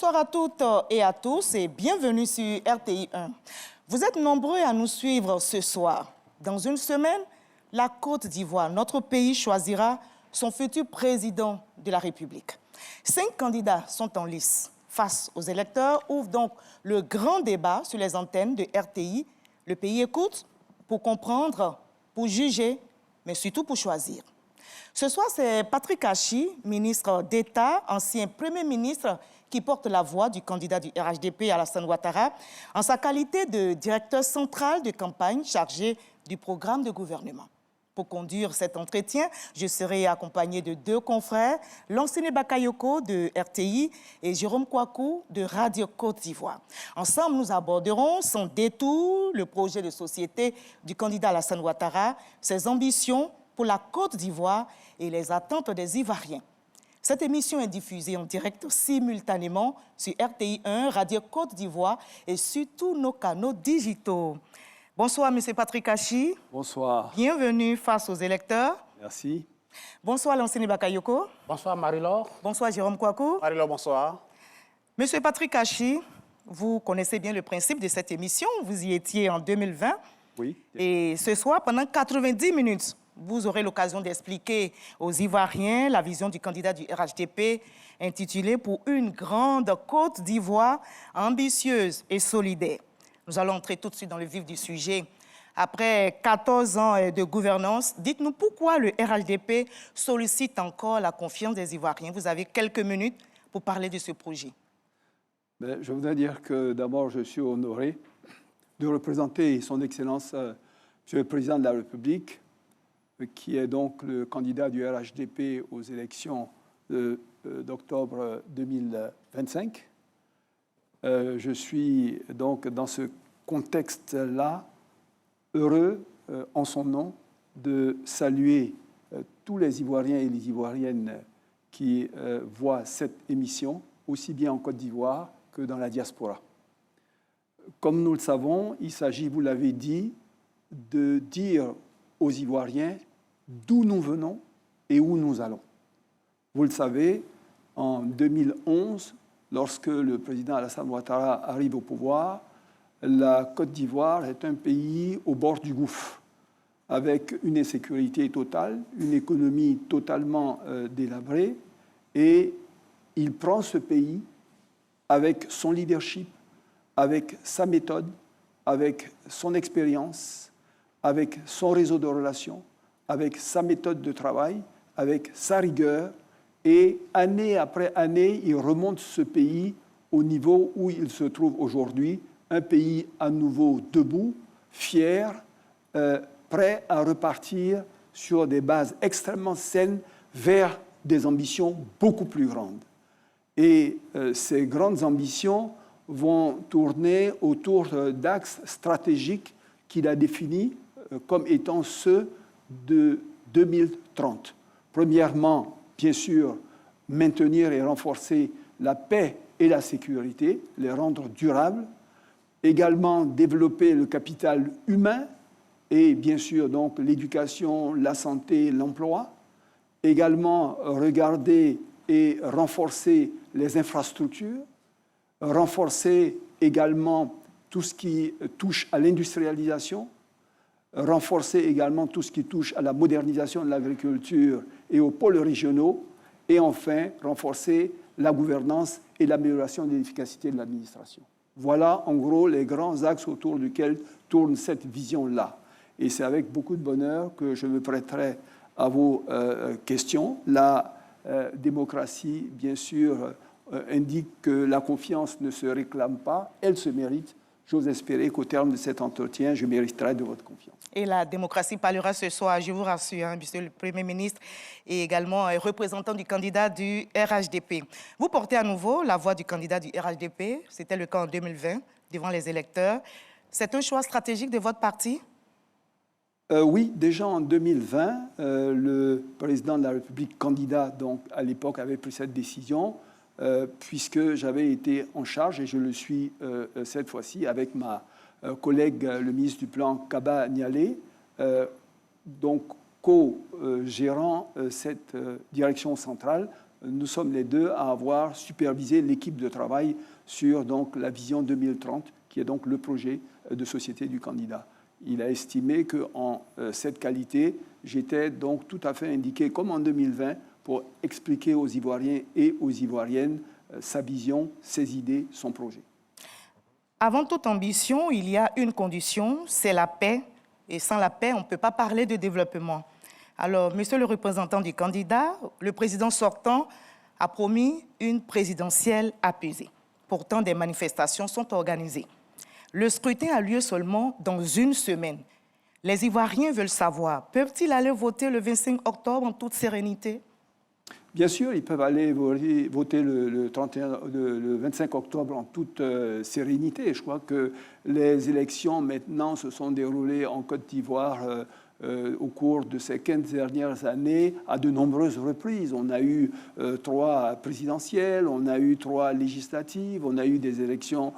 Bonsoir à toutes et à tous et bienvenue sur RTI 1. Vous êtes nombreux à nous suivre ce soir. Dans une semaine, la Côte d'Ivoire, notre pays, choisira son futur président de la République. 5 candidats sont en lice. Face aux électeurs, ouvre donc le grand débat sur les antennes de RTI. Le pays écoute pour comprendre, pour juger, mais surtout pour choisir. Ce soir, c'est Patrick Achi, ministre d'État, ancien Premier ministre, qui porte la voix du candidat du RHDP, Alassane Ouattara, en sa qualité de directeur central de campagne chargé du programme de gouvernement. Pour conduire cet entretien, je serai accompagné de 2 confrères, Lansene Bakayoko de RTI et Jérôme Kouakou de Radio Côte d'Ivoire. Ensemble, nous aborderons sans détour le projet de société du candidat Alassane Ouattara, ses ambitions pour la Côte d'Ivoire et les attentes des Ivoiriens. Cette émission est diffusée en direct simultanément sur RTI 1, Radio Côte d'Ivoire et sur tous nos canaux digitaux. Bonsoir, M. Patrick Achi. Bonsoir. Bienvenue face aux électeurs. Merci. Bonsoir, Lansene Bakayoko. Bonsoir, Marie-Laure. Bonsoir, Jérôme Kouakou. Marie-Laure, bonsoir. M. Patrick Achi, vous connaissez bien le principe de cette émission. Vous y étiez en 2020. Oui. Et ce soir, pendant 90 minutes, vous aurez l'occasion d'expliquer aux Ivoiriens la vision du candidat du RHDP intitulée « Pour une grande Côte d'Ivoire ambitieuse et solidaire ». Nous allons entrer tout de suite dans le vif du sujet. Après 14 ans de gouvernance, dites-nous pourquoi le RHDP sollicite encore la confiance des Ivoiriens. Vous avez quelques minutes pour parler de ce projet. Je voudrais dire que d'abord, je suis honoré de représenter son Excellence, Monsieur le Président de la République, qui est donc le candidat du RHDP aux élections d'octobre 2025. Je suis donc dans ce contexte-là heureux, en son nom, de saluer tous les Ivoiriens et les Ivoiriennes qui voient cette émission, aussi bien en Côte d'Ivoire que dans la diaspora. Comme nous le savons, il s'agit, vous l'avez dit, de dire aux Ivoiriens d'où nous venons et où nous allons. Vous le savez, en 2011, lorsque le président Alassane Ouattara arrive au pouvoir, la Côte d'Ivoire est un pays au bord du gouffre, avec une insécurité totale, une économie totalement délabrée, et il prend ce pays avec son leadership, avec sa méthode, avec son expérience, avec son réseau de relations, avec sa méthode de travail, avec sa rigueur, et année après année, il remonte ce pays au niveau où il se trouve aujourd'hui, un pays à nouveau debout, fier, prêt à repartir sur des bases extrêmement saines vers des ambitions beaucoup plus grandes. Et ces grandes ambitions vont tourner autour d'axes stratégiques qu'il a définis comme étant ceux de 2030. Premièrement, bien sûr, maintenir et renforcer la paix et la sécurité, les rendre durables. Également, développer le capital humain et, bien sûr, donc l'éducation, la santé, l'emploi. Également, regarder et renforcer les infrastructures. Renforcer également tout ce qui touche à l'industrialisation. Renforcer également tout ce qui touche à la modernisation de l'agriculture et aux pôles régionaux, et enfin renforcer la gouvernance et l'amélioration de l'efficacité de l'administration. Voilà en gros les grands axes autour duquel tourne cette vision-là. Et c'est avec beaucoup de bonheur que je me prêterai à vos questions. La démocratie, bien sûr, indique que la confiance ne se réclame pas, elle se mérite. J'ose espérer qu'au terme de cet entretien, je mériterai de votre confiance. Et la démocratie parlera ce soir, je vous rassure, Monsieur le Premier ministre, et également représentant du candidat du RHDP. Vous portez à nouveau la voix du candidat du RHDP, c'était le cas en 2020, devant les électeurs. C'est un choix stratégique de votre parti? Oui, déjà en 2020, le président de la République candidat, donc à l'époque, avait pris cette décision. Puisque j'avais été en charge, et je le suis cette fois-ci, avec ma collègue, le ministre du Plan, Kaba Nialé, donc co-gérant cette direction centrale nous sommes les deux à avoir supervisé l'équipe de travail sur donc, la vision 2030, qui est donc le projet de société du candidat. Il a estimé qu'en cette qualité, j'étais donc tout à fait indiqué, comme en 2020, pour expliquer aux Ivoiriens et aux Ivoiriennes sa vision, ses idées, son projet. Avant toute ambition, il y a une condition, c'est la paix. Et sans la paix, on ne peut pas parler de développement. Alors, monsieur le représentant du candidat, le président sortant a promis une présidentielle apaisée. Pourtant, des manifestations sont organisées. Le scrutin a lieu seulement dans une semaine. Les Ivoiriens veulent savoir, peuvent-ils aller voter le 25 octobre en toute sérénité? Bien sûr, ils peuvent aller voter le 25 octobre en toute sérénité. Je crois que les élections maintenant se sont déroulées en Côte d'Ivoire au cours de ces 15 dernières années à de nombreuses reprises. On a eu 3 présidentielles, on a eu 3 législatives, on a eu des élections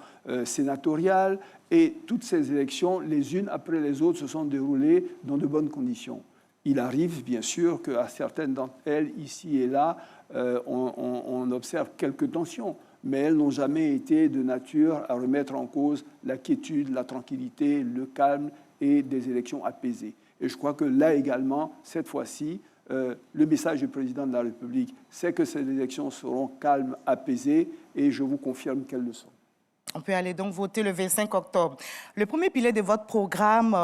sénatoriales et toutes ces élections, les unes après les autres, se sont déroulées dans de bonnes conditions. Il arrive, bien sûr, qu'à certaines d'entre elles, ici et là, on observe quelques tensions, mais elles n'ont jamais été de nature à remettre en cause la quiétude, la tranquillité, le calme et des élections apaisées. Et je crois que là également, cette fois-ci, le message du président de la République, c'est que ces élections seront calmes, apaisées, et je vous confirme qu'elles le sont. On peut aller donc voter le 25 octobre. Le premier pilier de votre programme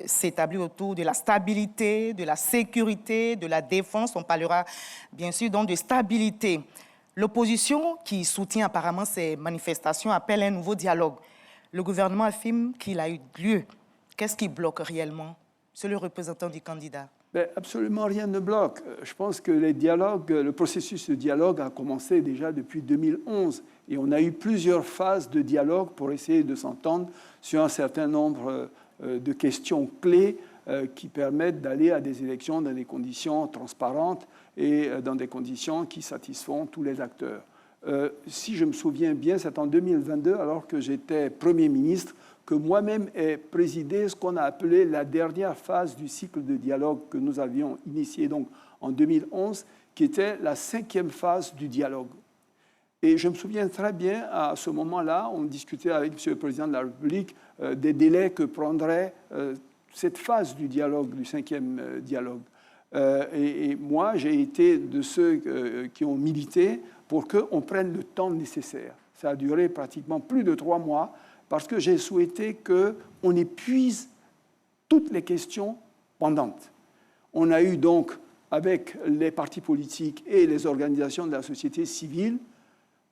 s'établit autour de la stabilité, de la sécurité, de la défense. On parlera bien sûr donc de stabilité. L'opposition, qui soutient apparemment ces manifestations, appelle un nouveau dialogue. Le gouvernement affirme qu'il a eu lieu. Qu'est-ce qui bloque réellement? C'est le représentant du candidat. Mais absolument rien ne bloque. Je pense que le processus de dialogue a commencé déjà depuis 2011 et on a eu plusieurs phases de dialogue pour essayer de s'entendre sur un certain nombre de questions clés qui permettent d'aller à des élections dans des conditions transparentes et dans des conditions qui satisfont tous les acteurs. Si je me souviens bien, c'est en 2022, alors que j'étais Premier ministre, que moi-même ai présidé ce qu'on a appelé la dernière phase du cycle de dialogue que nous avions initié donc en 2011, qui était la 5e phase du dialogue. Et je me souviens très bien, à ce moment-là, on discutait avec M. le Président de la République des délais que prendrait cette phase du dialogue, du 5e dialogue. Et moi, j'ai été de ceux qui ont milité pour qu'on prenne le temps nécessaire. Ça a duré pratiquement plus de 3 mois, parce que j'ai souhaité qu'on épuise toutes les questions pendantes. On a eu donc, avec les partis politiques et les organisations de la société civile,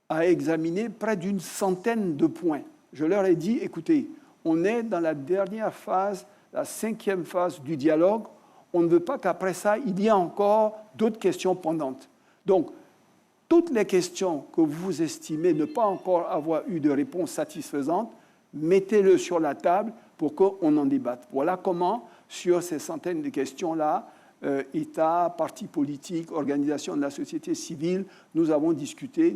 à examiner près d'une centaine de points. Je leur ai dit, écoutez, on est dans la dernière phase, la 5e phase du dialogue. On ne veut pas qu'après ça, il y ait encore d'autres questions pendantes. Donc, toutes les questions que vous estimez ne pas encore avoir eu de réponse satisfaisante, mettez-le sur la table pour qu'on en débatte. Voilà comment, sur ces centaines de questions-là, État, partis politiques, organisations de la société civile, nous avons discuté,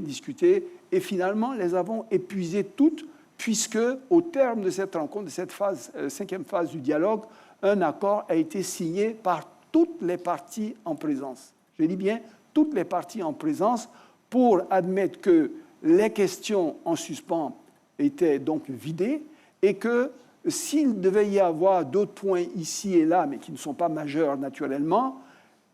et finalement, les avons épuisées toutes, puisque, au terme de cette rencontre, de cette phase, 5e phase du dialogue, un accord a été signé par toutes les parties en présence. Je dis bien toutes les parties en présence, pour admettre que les questions en suspens étaient donc vidées et que s'il devait y avoir d'autres points ici et là, mais qui ne sont pas majeurs naturellement,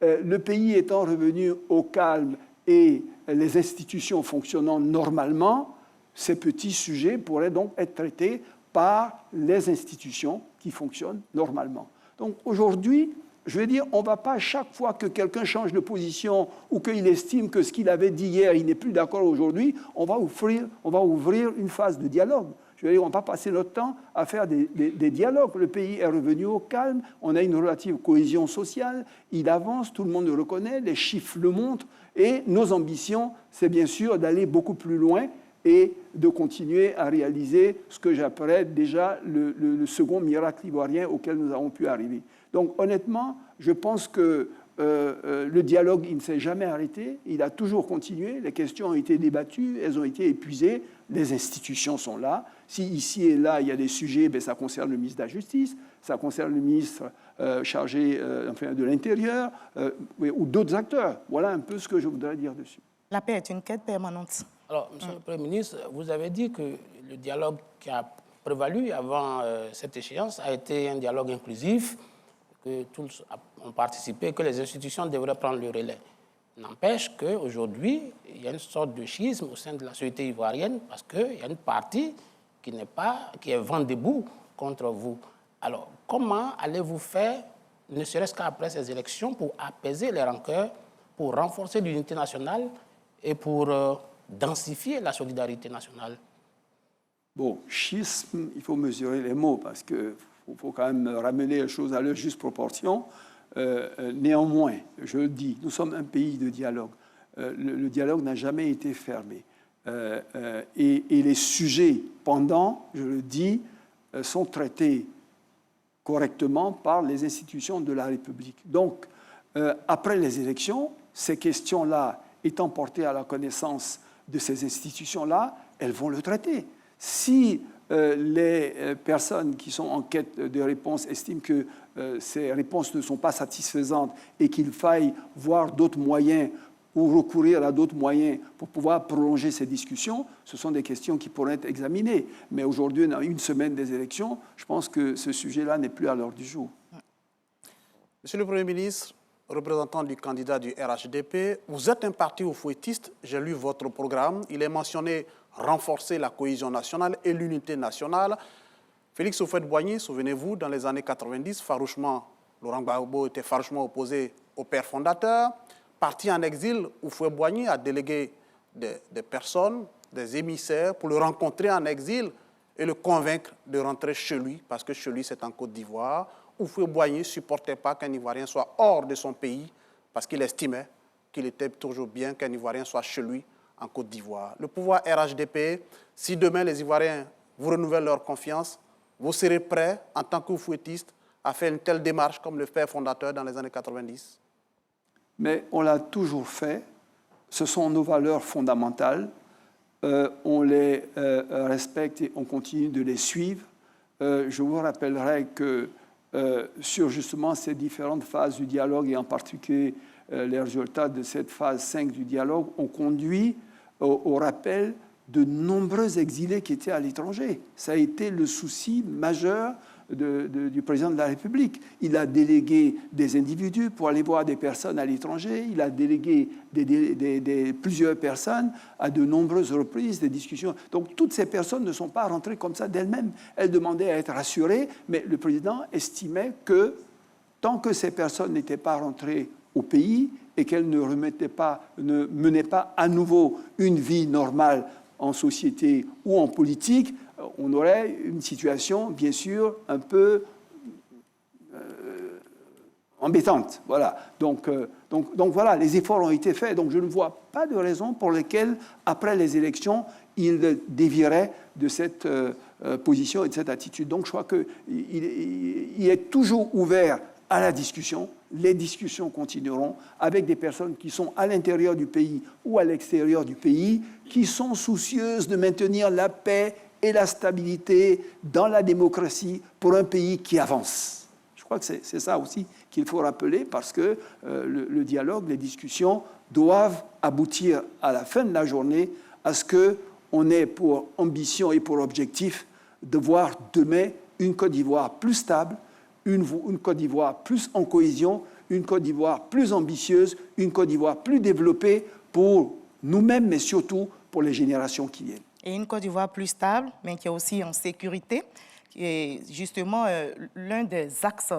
le pays étant revenu au calme et les institutions fonctionnant normalement, ces petits sujets pourraient donc être traités par les institutions qui fonctionnent normalement. Donc aujourd'hui, je veux dire, on ne va pas, chaque fois que quelqu'un change de position ou qu'il estime que ce qu'il avait dit hier, il n'est plus d'accord aujourd'hui, on va ouvrir une phase de dialogue. Je veux dire, on ne va pas passer notre temps à faire des dialogues. Le pays est revenu au calme, on a une relative cohésion sociale, il avance, tout le monde le reconnaît, les chiffres le montrent, et nos ambitions, c'est bien sûr d'aller beaucoup plus loin et de continuer à réaliser ce que j'appellerais déjà le second miracle ivoirien auquel nous avons pu arriver. Donc honnêtement, je pense que le dialogue, il ne s'est jamais arrêté, il a toujours continué, les questions ont été débattues, elles ont été épuisées, les institutions sont là. Si ici et là, il y a des sujets, ben, ça concerne le ministre de la Justice, ça concerne le ministre chargé de l'Intérieur ou d'autres acteurs. Voilà un peu ce que je voudrais dire dessus. La paix est une quête permanente. Alors, Monsieur le Premier ministre, vous avez dit que le dialogue qui a prévalu avant cette échéance a été un dialogue inclusif, que tous ont participé, que les institutions devraient prendre le relais. N'empêche qu'aujourd'hui, il y a une sorte de schisme au sein de la société ivoirienne parce qu'il y a une partie qui est vent debout contre vous. Alors, comment allez-vous faire, ne serait-ce qu'après ces élections, pour apaiser les rancœurs, pour renforcer l'unité nationale et pour densifier la solidarité nationale? Bon, schisme, il faut mesurer les mots parce qu'il faut quand même ramener les choses à leur juste proportion. Néanmoins, je le dis, nous sommes un pays de dialogue. Le dialogue n'a jamais été fermé. Et les sujets pendants, je le dis, sont traités correctement par les institutions de la République. Donc, après les élections, ces questions-là étant portées à la connaissance de ces institutions-là, elles vont le traiter. Si les personnes qui sont en quête de réponses estiment que ces réponses ne sont pas satisfaisantes et qu'il faille voir d'autres moyens ou recourir à d'autres moyens pour pouvoir prolonger ces discussions, ce sont des questions qui pourraient être examinées. Mais aujourd'hui, dans une semaine des élections, je pense que ce sujet-là n'est plus à l'ordre du jour. Monsieur le Premier ministre, représentant du candidat du RHDP, vous êtes un parti oufouettiste. J'ai lu votre programme. Il est mentionné renforcer la cohésion nationale et l'unité nationale. Félix Houphouët-Boigny, souvenez-vous, dans les années 90, Laurent Gbagbo était farouchement opposé au père fondateur. Parti en exil, Houphouët-Boigny a délégué des personnes, des émissaires, pour le rencontrer en exil et le convaincre de rentrer chez lui, parce que chez lui, c'est en Côte d'Ivoire. Houphouët-Boigny ne supportait pas qu'un Ivoirien soit hors de son pays, parce qu'il estimait qu'il était toujours bien qu'un Ivoirien soit chez lui, en Côte d'Ivoire. Le pouvoir RHDP, si demain les Ivoiriens vous renouvellent leur confiance, vous serez prêt, en tant qu'oufouettiste, à faire une telle démarche comme le père fondateur dans les années 90? Mais on l'a toujours fait. Ce sont nos valeurs fondamentales. On les respecte et on continue de les suivre. Je vous rappellerai que sur justement ces différentes phases du dialogue, et en particulier les résultats de cette phase 5 du dialogue, ont conduit au rappel de nombreux exilés qui étaient à l'étranger. Ça a été le souci majeur du président de la République. Il a délégué des individus pour aller voir des personnes à l'étranger. Il a délégué plusieurs personnes à de nombreuses reprises, des discussions. Donc, toutes ces personnes ne sont pas rentrées comme ça d'elles-mêmes. Elles demandaient à être rassurées, mais le président estimait que tant que ces personnes n'étaient pas rentrées au pays et qu'elles ne menaient pas à nouveau une vie normale en société ou en politique, on aurait une situation, bien sûr, un peu embêtante. Voilà. Donc voilà, les efforts ont été faits. Donc je ne vois pas de raison pour lesquelles, après les élections, il dévierait de cette position et de cette attitude. Donc je crois qu'il est toujours ouvert à la discussion. Les discussions continueront avec des personnes qui sont à l'intérieur du pays ou à l'extérieur du pays, qui sont soucieuses de maintenir la paix et la stabilité dans la démocratie pour un pays qui avance. Je crois que c'est ça aussi qu'il faut rappeler, parce que le dialogue, les discussions doivent aboutir à la fin de la journée à ce qu'on ait pour ambition et pour objectif de voir demain une Côte d'Ivoire plus stable, une Côte d'Ivoire plus en cohésion, une Côte d'Ivoire plus ambitieuse, une Côte d'Ivoire plus développée pour nous-mêmes, mais surtout pour les générations qui viennent. Et une Côte d'Ivoire plus stable, mais qui est aussi en sécurité, qui est justement l'un des axes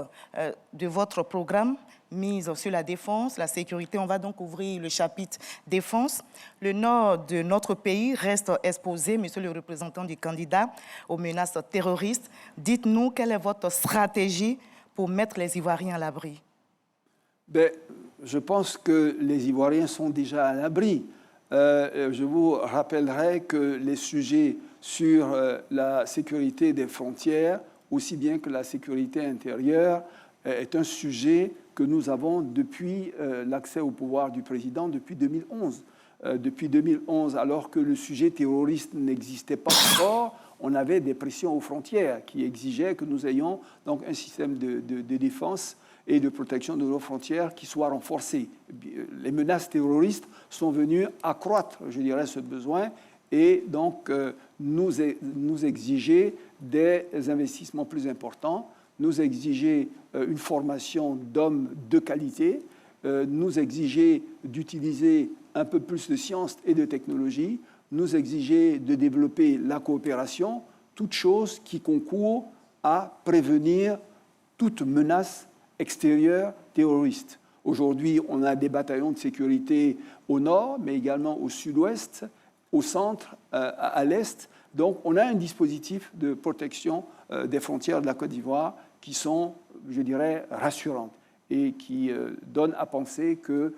de votre programme, mise sur la défense, la sécurité. On va donc ouvrir le chapitre défense. Le nord de notre pays reste exposé, monsieur le représentant du candidat, aux menaces terroristes. Dites-nous, quelle est votre stratégie pour mettre les Ivoiriens à l'abri? Je pense que les Ivoiriens sont déjà à l'abri. Je vous rappellerai que les sujets sur la sécurité des frontières, aussi bien que la sécurité intérieure, est un sujet que nous avons depuis l'accès au pouvoir du président depuis 2011. Depuis 2011, alors que le sujet terroriste n'existait pas encore, on avait des pressions aux frontières qui exigeaient que nous ayons donc un système de défense et de protection de nos frontières qui soit renforcé. Les menaces terroristes sont venues accroître, je dirais, ce besoin et donc nous exiger des investissements plus importants, nous exiger une formation d'hommes de qualité, nous exiger d'utiliser un peu plus de sciences et de technologies, nous exiger de développer la coopération, toutes choses qui concourent à prévenir toute menace extérieure terroriste. Aujourd'hui, on a des bataillons de sécurité au nord, mais également au sud-ouest, au centre, à l'est. Donc, on a un dispositif de protection des frontières de la Côte d'Ivoire qui sont, je dirais, rassurantes et qui donnent à penser que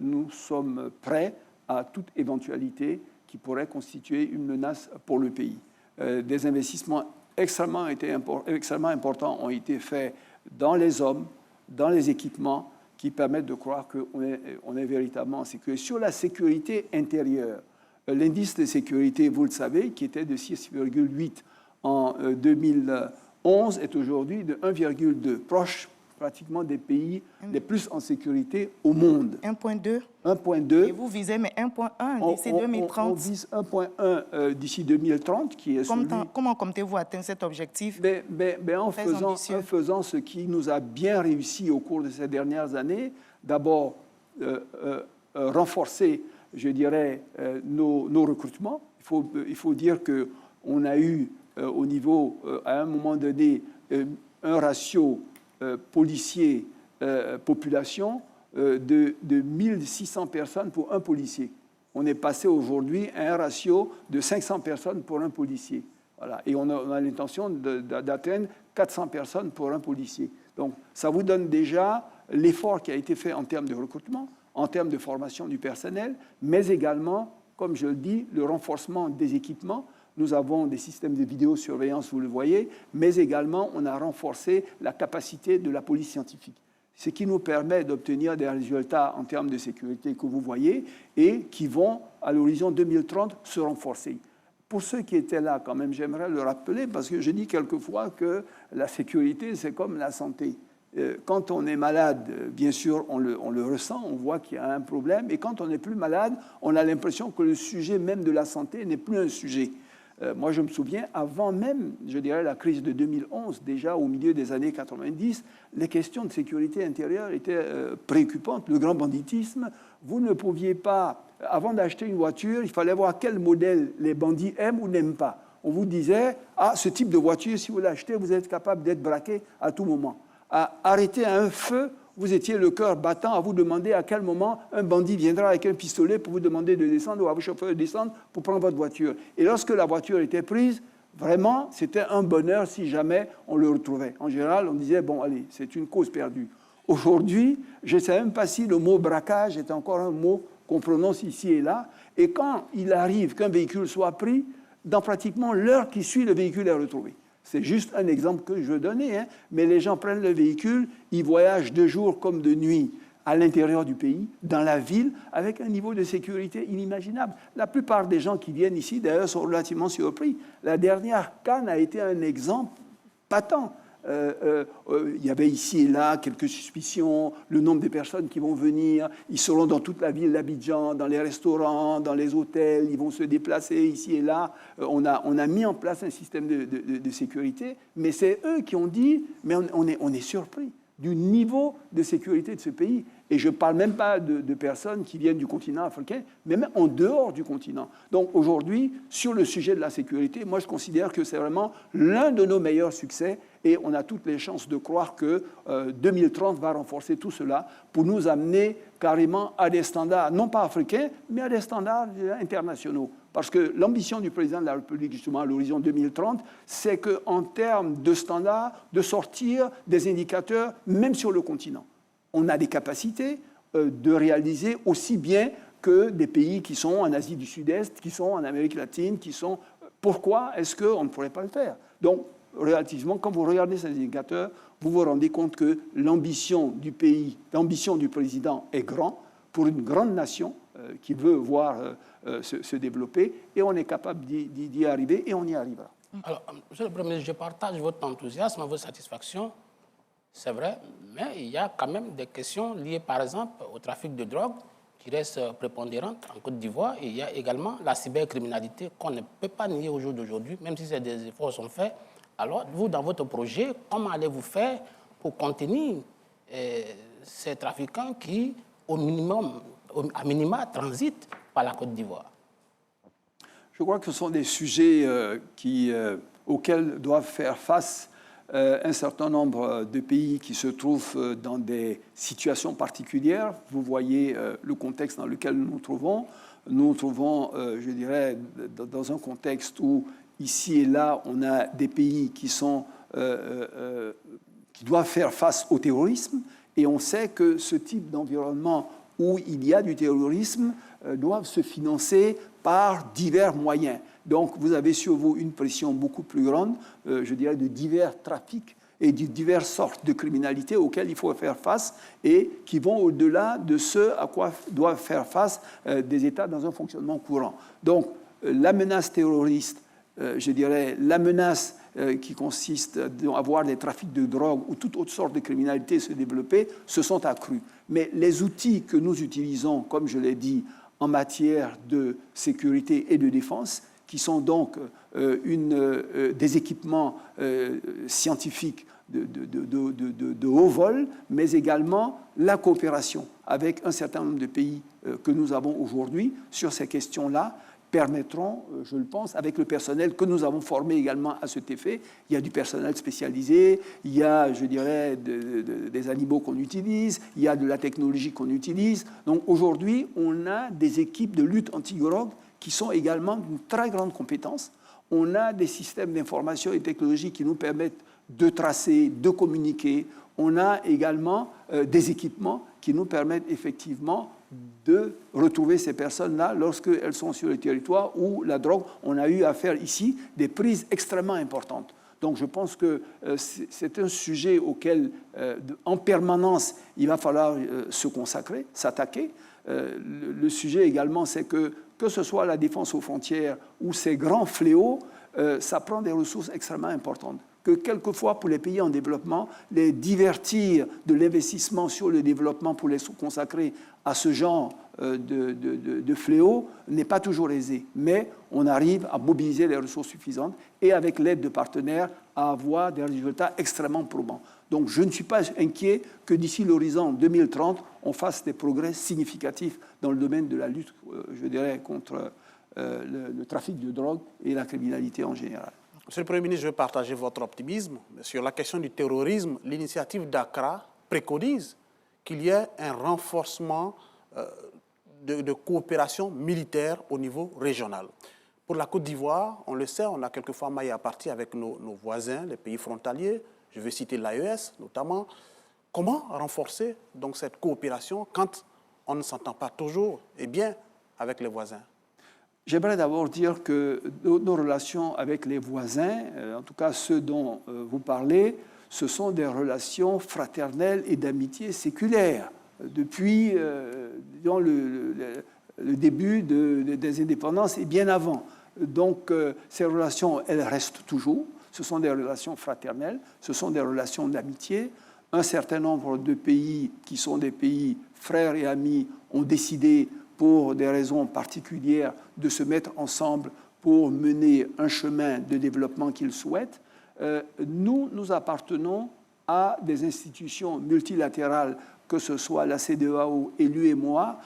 nous sommes prêts à toute éventualité qui pourrait constituer une menace pour le pays. Des investissements extrêmement importants ont été faits dans les hommes, dans les équipements, qui permettent de croire qu'on est véritablement en sécurité. Sur la sécurité intérieure, l'indice de sécurité, vous le savez, qui était de 6,8 en 2011, est aujourd'hui de 1,2, proche pratiquement des pays les plus en sécurité au monde. 1,2. 1,2. Et vous visez, mais 1,1 d'ici 2030. On vise 1,1 d'ici 2030, qui est celui... Comment comptez-vous atteindre cet objectif en faisant ce qui nous a bien réussi au cours de ces dernières années. D'abord, renforcer, je dirais, nos recrutements. Il faut dire qu'on a eu au niveau, à un moment donné, un ratio policier-population de 1600 personnes pour un policier. On est passé aujourd'hui à un ratio de 500 personnes pour un policier. Voilà. Et on a l'intention d'atteindre 400 personnes pour un policier. Donc, ça vous donne déjà l'effort qui a été fait en termes de recrutement, en termes de formation du personnel, mais également, comme je le dis, le renforcement des équipements. Nous avons des systèmes de vidéosurveillance, vous le voyez, mais également, on a renforcé la capacité de la police scientifique, ce qui nous permet d'obtenir des résultats en termes de sécurité que vous voyez et qui vont, à l'horizon 2030, se renforcer. Pour ceux qui étaient là, quand même, j'aimerais le rappeler, parce que je dis quelquefois que la sécurité, c'est comme la santé. Quand on est malade, bien sûr, on le ressent, on voit qu'il y a un problème, et quand on n'est plus malade, on a l'impression que le sujet même de la santé n'est plus un sujet. Moi, je me souviens, avant même, je dirais, la crise de 2011, déjà au milieu des années 90, les questions de sécurité intérieure étaient préoccupantes. Le grand banditisme, vous ne pouviez pas, avant d'acheter une voiture, il fallait voir quel modèle les bandits aiment ou n'aiment pas. On vous disait, ce type de voiture, si vous l'achetez, vous êtes capable d'être braqué à tout moment. Arrêter à un feu, vous étiez le cœur battant à vous demander à quel moment un bandit viendra avec un pistolet pour vous demander de descendre ou à vos chauffeurs de descendre pour prendre votre voiture. Et lorsque la voiture était prise, vraiment, c'était un bonheur si jamais on le retrouvait. En général, on disait, bon, allez, c'est une cause perdue. Aujourd'hui, je ne sais même pas si le mot braquage est encore un mot qu'on prononce ici et là. Et quand il arrive qu'un véhicule soit pris, dans pratiquement l'heure qui suit, le véhicule est retrouvé. C'est juste un exemple que je veux donner, hein, mais les gens prennent le véhicule, ils voyagent de jour comme de nuit à l'intérieur du pays, dans la ville, avec un niveau de sécurité inimaginable. La plupart des gens qui viennent ici, d'ailleurs, sont relativement surpris. La dernière Cannes a été un exemple patent. Il y avait ici et là quelques suspicions, le nombre de personnes qui vont venir, ils seront dans toute la ville d'Abidjan, dans les restaurants, dans les hôtels, ils vont se déplacer ici et là. On a mis en place un système de sécurité, mais c'est eux qui ont dit, mais on est surpris du niveau de sécurité de ce pays. Et je ne parle même pas de personnes qui viennent du continent africain, mais même en dehors du continent. Donc aujourd'hui, sur le sujet de la sécurité, moi je considère que c'est vraiment l'un de nos meilleurs succès et on a toutes les chances de croire que 2030 va renforcer tout cela pour nous amener carrément à des standards, non pas africains, mais à des standards internationaux. Parce que l'ambition du président de la République, justement, à l'horizon 2030, c'est qu'en termes de standards, de sortir des indicateurs, même sur le continent. On a des capacités de réaliser aussi bien que des pays qui sont en Asie du Sud-Est, qui sont en Amérique latine, qui sont... Pourquoi est-ce qu'on ne pourrait pas le faire? Donc, relativement, quand vous regardez ces indicateurs, vous vous rendez compte que l'ambition du pays, l'ambition du président est grande pour une grande nation qui veut voir se développer, et on est capable d'y arriver, et on y arrivera. Alors, Monsieur le Premier ministre, je partage votre enthousiasme, votre satisfaction, c'est vrai, mais il y a quand même des questions liées, par exemple, au trafic de drogue qui reste prépondérante en Côte d'Ivoire. Et il y a également la cybercriminalité qu'on ne peut pas nier au jour d'aujourd'hui, même si des efforts sont faits. Alors, vous, dans votre projet, comment allez-vous faire pour contenir ces trafiquants qui, au minimum, à minima, transitent par la Côte d'Ivoire? Je crois que ce sont des sujets auxquels doivent faire face un certain nombre de pays qui se trouvent dans des situations particulières. Vous voyez le contexte dans lequel nous nous trouvons. Nous nous trouvons, je dirais, dans un contexte où, ici et là, on a des pays qui doivent faire face au terrorisme. Et on sait que ce type d'environnement où il y a du terrorisme doivent se financer par divers moyens. Donc, vous avez sur vous une pression beaucoup plus grande, je dirais, de divers trafics et de diverses sortes de criminalité auxquelles il faut faire face et qui vont au-delà de ce à quoi doivent faire face des États dans un fonctionnement courant. Donc, la menace terroriste, je dirais, la menace qui consiste à avoir des trafics de drogue ou toute autre sorte de criminalité se développer, se sont accrus. Mais les outils que nous utilisons, comme je l'ai dit, en matière de sécurité et de défense, qui sont donc des équipements scientifiques de haut vol, mais également la coopération avec un certain nombre de pays que nous avons aujourd'hui sur ces questions-là, permettront, je le pense, avec le personnel que nous avons formé également à cet effet. Il y a du personnel spécialisé, il y a, je dirais, des animaux qu'on utilise, il y a de la technologie qu'on utilise. Donc aujourd'hui, on a des équipes de lutte anti-drogue qui sont également d'une très grande compétence. On a des systèmes d'information et technologie qui nous permettent de tracer, de communiquer. On a également des équipements qui nous permettent effectivement de retrouver ces personnes-là lorsqu'elles sont sur le territoire où la drogue, on a eu à faire ici des prises extrêmement importantes. Donc je pense que c'est un sujet auquel, en permanence, il va falloir se consacrer, s'attaquer. Le sujet également, c'est que ce soit la défense aux frontières ou ces grands fléaux, ça prend des ressources extrêmement importantes. Que quelquefois, pour les pays en développement, les divertir de l'investissement sur le développement pour les consacrer à ce genre de fléaux n'est pas toujours aisé. Mais on arrive à mobiliser les ressources suffisantes et, avec l'aide de partenaires, à avoir des résultats extrêmement probants. Donc, je ne suis pas inquiet que d'ici l'horizon 2030, on fasse des progrès significatifs dans le domaine de la lutte, je dirais, contre le trafic de drogue et la criminalité en général. Monsieur le Premier ministre, je veux partager votre optimisme. Sur la question du terrorisme, l'initiative d'Accra préconise qu'il y ait un renforcement de coopération militaire au niveau régional. Pour la Côte d'Ivoire, on le sait, on a quelquefois maille à partie avec nos voisins, les pays frontaliers. Je vais citer l'AES notamment. Comment renforcer donc cette coopération quand on ne s'entend pas toujours et bien avec les voisins? J'aimerais d'abord dire que nos relations avec les voisins, en tout cas ceux dont vous parlez, ce sont des relations fraternelles et d'amitié séculaires depuis disons, le début des indépendances et bien avant. Donc ces relations, elles restent toujours. Ce sont des relations fraternelles, ce sont des relations d'amitié. Un certain nombre de pays qui sont des pays frères et amis ont décidé, pour des raisons particulières, de se mettre ensemble pour mener un chemin de développement qu'ils souhaitent. Nous appartenons à des institutions multilatérales, que ce soit la CEDEAO et l'UEMOA,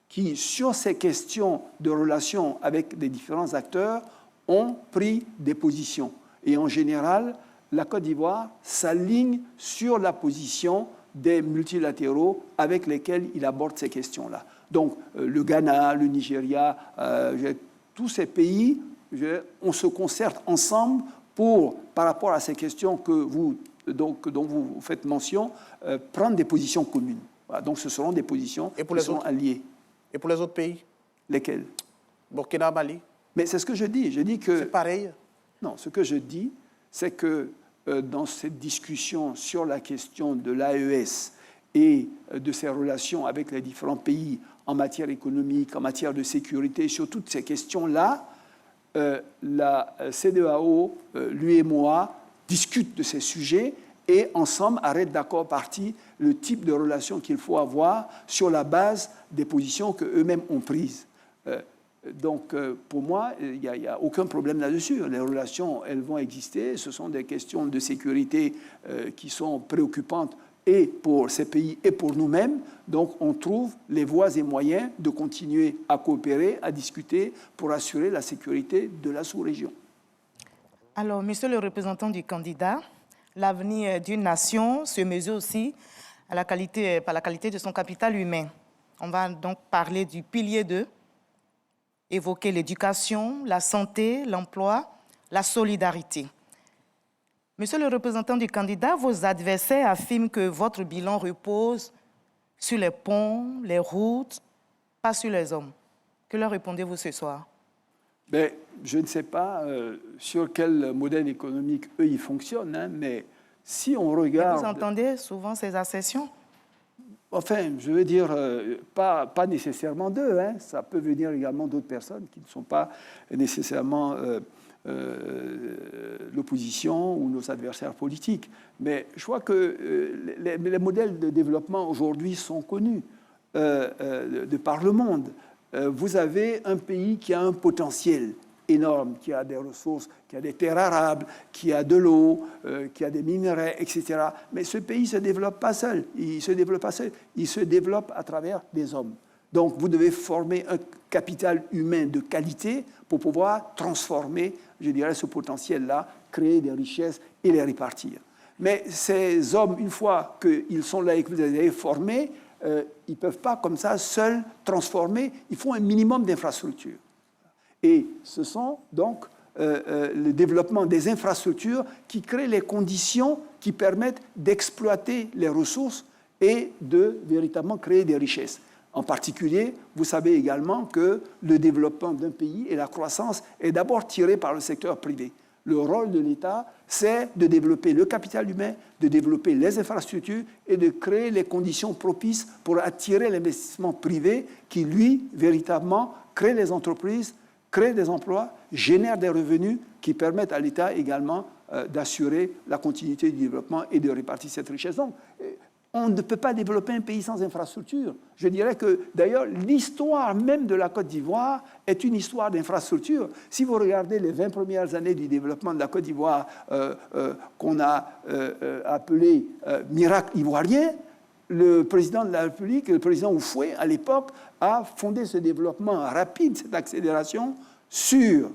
qui, sur ces questions de relations avec les différents acteurs, ont pris des positions. Et en général, la Côte d'Ivoire s'aligne sur la position des multilatéraux avec lesquels il aborde ces questions-là. Donc, le Ghana, le Nigeria, tous ces pays, on se concerte ensemble par rapport à ces questions dont vous faites mention, prendre des positions communes. Voilà, donc, ce seront des positions qui seront alliées. Et pour les autres pays? Lesquels? Burkina, Mali? Mais c'est ce que je dis. Je dis que... C'est pareil? Non, ce que je dis, c'est que dans cette discussion sur la question de l'AES et de ses relations avec les différents pays en matière économique, en matière de sécurité, sur toutes ces questions-là, la CEDEAO, l'UEMOA, discutent de ces sujets et ensemble arrêtent d'accord partie le type de relation qu'il faut avoir sur la base des positions qu'eux-mêmes ont prises. Donc, pour moi, il n'y a aucun problème là-dessus. Les relations, elles vont exister. Ce sont des questions de sécurité qui sont préoccupantes et pour ces pays et pour nous-mêmes. Donc, on trouve les voies et moyens de continuer à coopérer, à discuter pour assurer la sécurité de la sous-région. Alors, monsieur le représentant du candidat, l'avenir d'une nation se mesure aussi par la qualité de son capital humain. On va donc parler du pilier 2, évoquer l'éducation, la santé, l'emploi, la solidarité. Monsieur le représentant du candidat, vos adversaires affirment que votre bilan repose sur les ponts, les routes, pas sur les hommes. Que leur répondez-vous ce soir? Ben, je ne sais pas sur quel modèle économique eux ils fonctionnent, hein, mais si on regarde... Vous entendez souvent ces assertions? Enfin, je veux dire, pas nécessairement d'eux. Hein. Ça peut venir également d'autres personnes qui ne sont pas nécessairement l'opposition ou nos adversaires politiques. Mais je crois que les modèles de développement aujourd'hui sont connus de par le monde. Vous avez un pays qui a un potentiel énorme, qui a des ressources, qui a des terres arables, qui a de l'eau, qui a des minerais, etc. Mais ce pays ne se développe pas seul. Il se développe à travers des hommes. Donc, vous devez former un capital humain de qualité pour pouvoir transformer, je dirais, ce potentiel-là, créer des richesses et les répartir. Mais ces hommes, une fois qu'ils sont là et que vous les avez formés, ils ne peuvent pas, comme ça, seuls transformer. Il faut un minimum d'infrastructures. Et ce sont donc le développement des infrastructures qui créent les conditions qui permettent d'exploiter les ressources et de véritablement créer des richesses. En particulier, vous savez également que le développement d'un pays et la croissance est d'abord tiré par le secteur privé. Le rôle de l'État, c'est de développer le capital humain, de développer les infrastructures et de créer les conditions propices pour attirer l'investissement privé qui, lui, véritablement, crée les entreprises, crée des emplois, génère des revenus qui permettent à l'État également d'assurer la continuité du développement et de répartir cette richesse. Donc, on ne peut pas développer un pays sans infrastructure. Je dirais que, d'ailleurs, l'histoire même de la Côte d'Ivoire est une histoire d'infrastructure. Si vous regardez les 20 premières années du développement de la Côte d'Ivoire, qu'on a appelé miracle ivoirien, le président de la République, le président Houphouët, à l'époque, a fondé ce développement rapide, cette accélération, sur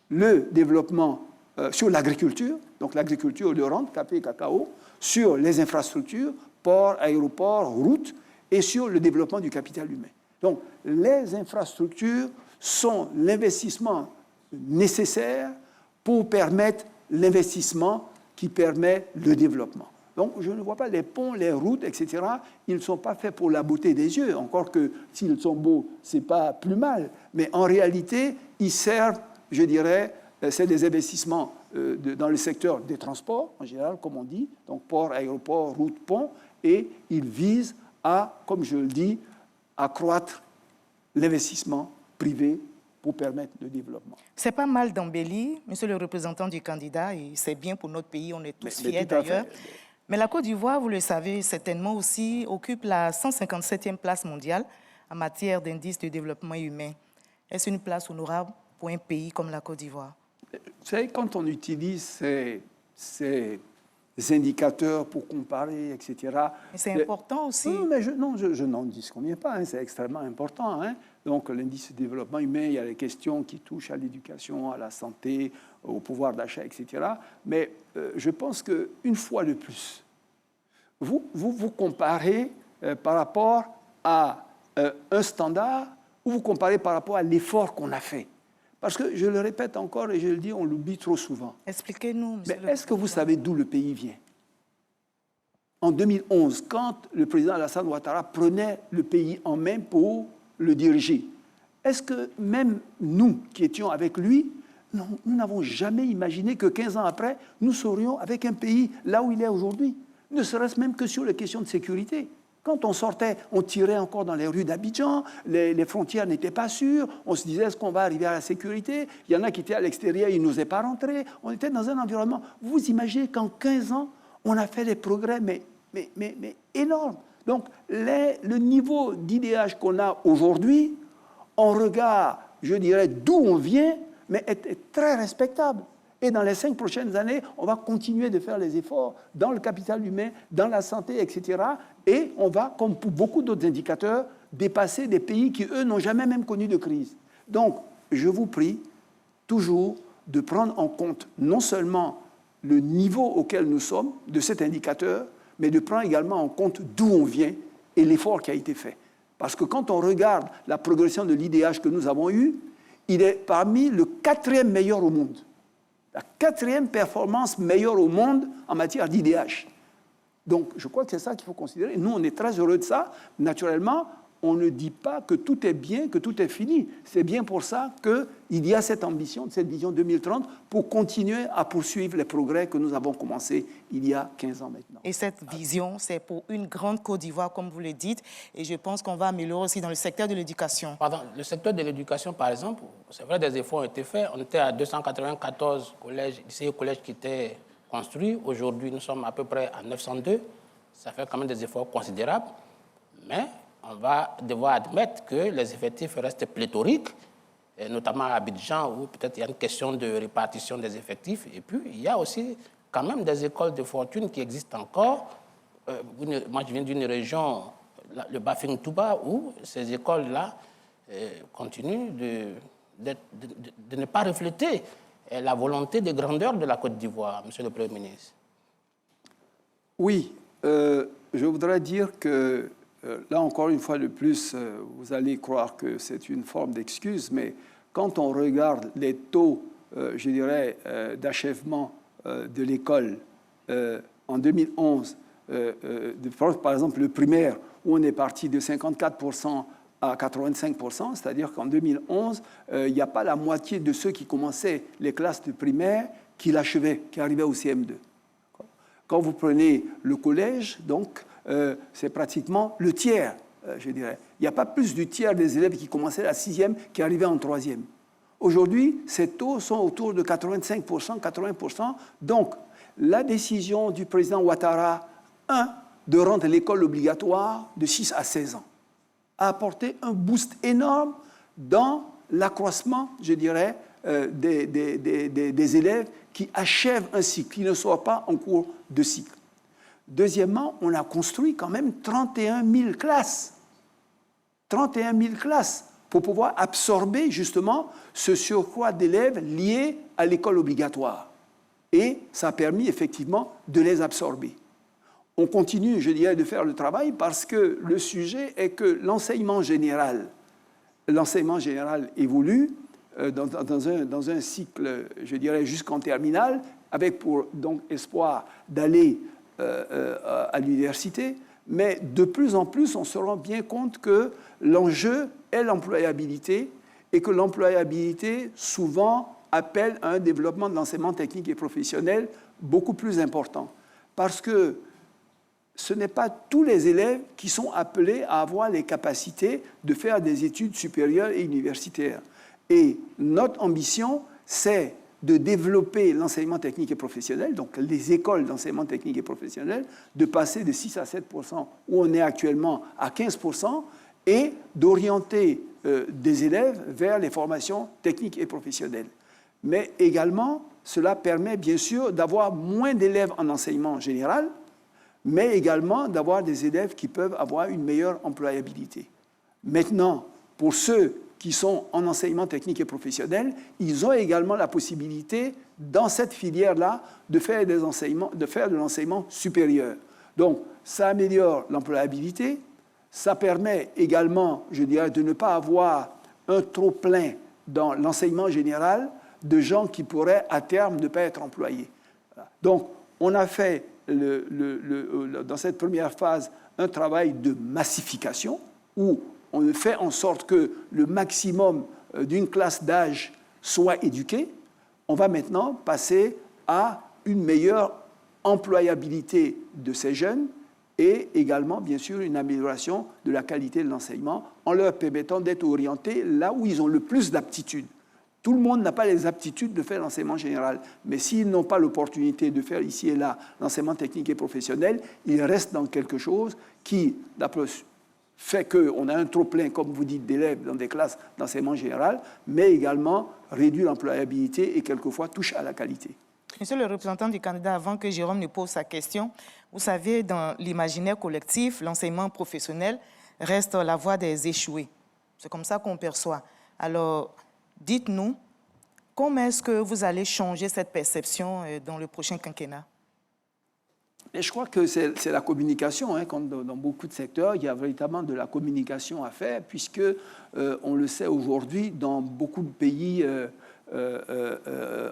le développement, sur l'agriculture, donc l'agriculture de rente, café et cacao, sur les infrastructures, ports, aéroports, routes, et sur le développement du capital humain. Donc, les infrastructures sont l'investissement nécessaire pour permettre l'investissement qui permet le développement. Donc, je ne vois pas les ponts, les routes, etc. Ils ne sont pas faits pour la beauté des yeux. Encore que s'ils sont beaux, ce n'est pas plus mal. Mais en réalité, ils servent, je dirais, c'est des investissements dans le secteur des transports, en général, comme on dit, donc port, aéroport, route, pont, et ils visent à, comme je le dis, accroître l'investissement privé pour permettre le développement. C'est pas mal d'embellir, monsieur le représentant du candidat, et c'est bien pour notre pays, on est tous fiers d'ailleurs. Mais la Côte d'Ivoire, vous le savez certainement aussi, occupe la 157e place mondiale en matière d'indice de développement humain. Est-ce une place honorable pour un pays comme la Côte d'Ivoire? Vous savez, quand on utilise ces indicateurs pour comparer, etc. C'est important aussi. Non, mais je n'en disconviens pas, hein, c'est extrêmement important. Hein. Donc, l'indice de développement humain, il y a les questions qui touchent à l'éducation, à la santé, au pouvoir d'achat, etc. Mais je pense qu'une fois de plus, vous comparez par rapport à un standard ou vous comparez par rapport à l'effort qu'on a fait. Parce que, je le répète encore et je le dis, on l'oublie trop souvent. Expliquez-nous, monsieur. Mais est-ce que vous savez d'où le pays vient? En 2011, quand le président Alassane Ouattara prenait le pays en main pour le diriger, est-ce que même nous qui étions avec lui, nous n'avons jamais imaginé que 15 ans après, nous serions avec un pays là où il est aujourd'hui, ne serait-ce même que sur les questions de sécurité. Quand on sortait, on tirait encore dans les rues d'Abidjan, les frontières n'étaient pas sûres, on se disait, est-ce qu'on va arriver à la sécurité? Il y en a qui étaient à l'extérieur, ils n'osaient pas rentrer. On était dans un environnement. Vous imaginez qu'en 15 ans, on a fait des progrès, mais énormes. Donc, le niveau d'IDH qu'on a aujourd'hui, en regard, je dirais, d'où on vient, mais est très respectable. Et dans les 5 prochaines années, on va continuer de faire les efforts dans le capital humain, dans la santé, etc. Et on va, comme pour beaucoup d'autres indicateurs, dépasser des pays qui, eux, n'ont jamais même connu de crise. Donc, je vous prie toujours de prendre en compte non seulement le niveau auquel nous sommes de cet indicateur, mais de prendre également en compte d'où on vient et l'effort qui a été fait. Parce que quand on regarde la progression de l'IDH que nous avons eue, il est parmi le 4e meilleur au monde. La 4e performance meilleure au monde en matière d'IDH. Donc, je crois que c'est ça qu'il faut considérer. Nous, on est très heureux de ça. Naturellement, on ne dit pas que tout est bien, que tout est fini. C'est bien pour ça qu'il y a cette ambition, cette vision 2030, pour continuer à poursuivre les progrès que nous avons commencés il y a 15 ans maintenant. Et cette vision, c'est pour une grande Côte d'Ivoire, comme vous le dites, et je pense qu'on va améliorer aussi dans le secteur de l'éducation. Pardon, le secteur de l'éducation, par exemple, c'est vrai, des efforts ont été faits. On était à 294 lycées et collèges qui étaient construits. Aujourd'hui, nous sommes à peu près à 902. Ça fait quand même des efforts considérables. Mais on va devoir admettre que les effectifs restent pléthoriques, et notamment à Abidjan, où peut-être il y a une question de répartition des effectifs. Et puis, il y a aussi quand même des écoles de fortune qui existent encore. Moi, je viens d'une région, le Bafing-Touba, où ces écoles-là continuent de ne pas refléter la volonté de grandeur de la Côte d'Ivoire, Monsieur le Premier ministre. Oui, je voudrais dire que là, encore une fois de plus, vous allez croire que c'est une forme d'excuse, mais quand on regarde les taux, je dirais, d'achèvement de l'école en 2011, par exemple le primaire, où on est parti de 54% à 85%, c'est-à-dire qu'en 2011, il n'y a pas la moitié de ceux qui commençaient les classes de primaire qui l'achevaient, qui arrivaient au CM2. Quand vous prenez le collège, donc, c'est pratiquement le tiers, je dirais. Il n'y a pas plus du tiers des élèves qui commençaient la 6e qui arrivaient en 3e. Aujourd'hui, ces taux sont autour de 85%, 80%. Donc, la décision du président Ouattara, de rendre l'école obligatoire de 6 à 16 ans, a apporté un boost énorme dans l'accroissement, je dirais, des élèves qui achèvent un cycle, qui ne soient pas en cours de cycle. Deuxièmement, on a construit quand même 31 000 classes. 31 000 classes pour pouvoir absorber justement ce surcroît d'élèves liés à l'école obligatoire. Et ça a permis effectivement de les absorber. On continue, je dirais, de faire le travail parce que le sujet est que l'enseignement général évolue dans un cycle, je dirais, jusqu'en terminale, avec pour donc espoir d'aller à l'université, mais de plus en plus, on se rend bien compte que l'enjeu est l'employabilité et que l'employabilité, souvent, appelle à un développement de l'enseignement technique et professionnel beaucoup plus important. Parce que ce n'est pas tous les élèves qui sont appelés à avoir les capacités de faire des études supérieures et universitaires. Et notre ambition, c'est de développer l'enseignement technique et professionnel, donc les écoles d'enseignement technique et professionnel, de passer de 6 à 7%, où on est actuellement à 15%, et d'orienter des élèves vers les formations techniques et professionnelles. Mais également, cela permet bien sûr d'avoir moins d'élèves en enseignement général, mais également d'avoir des élèves qui peuvent avoir une meilleure employabilité. Maintenant, pour ceux qui sont en enseignement technique et professionnel, ils ont également la possibilité, dans cette filière-là, de faire de l'enseignement supérieur. Donc, ça améliore l'employabilité, ça permet également, je dirais, de ne pas avoir un trop-plein dans l'enseignement général de gens qui pourraient, à terme, ne pas être employés. Donc, on a fait, dans cette première phase, un travail de massification, où on fait en sorte que le maximum d'une classe d'âge soit éduqué. On va maintenant passer à une meilleure employabilité de ces jeunes et également, bien sûr, une amélioration de la qualité de l'enseignement en leur permettant d'être orientés là où ils ont le plus d'aptitudes. Tout le monde n'a pas les aptitudes de faire l'enseignement général, mais s'ils n'ont pas l'opportunité de faire ici et là l'enseignement technique et professionnel, ils restent dans quelque chose qui, d'après fait qu'on a un trop-plein, comme vous dites, d'élèves dans des classes d'enseignement général, mais également réduit l'employabilité et quelquefois touche à la qualité. Monsieur le représentant du candidat, avant que Jérôme ne pose sa question, vous savez, dans l'imaginaire collectif, l'enseignement professionnel reste la voie des échoués. C'est comme ça qu'on perçoit. Alors, dites-nous, comment est-ce que vous allez changer cette perception dans le prochain quinquennat? Et je crois que c'est la communication, hein, comme dans beaucoup de secteurs, il y a véritablement de la communication à faire, puisque, on le sait aujourd'hui, dans beaucoup de pays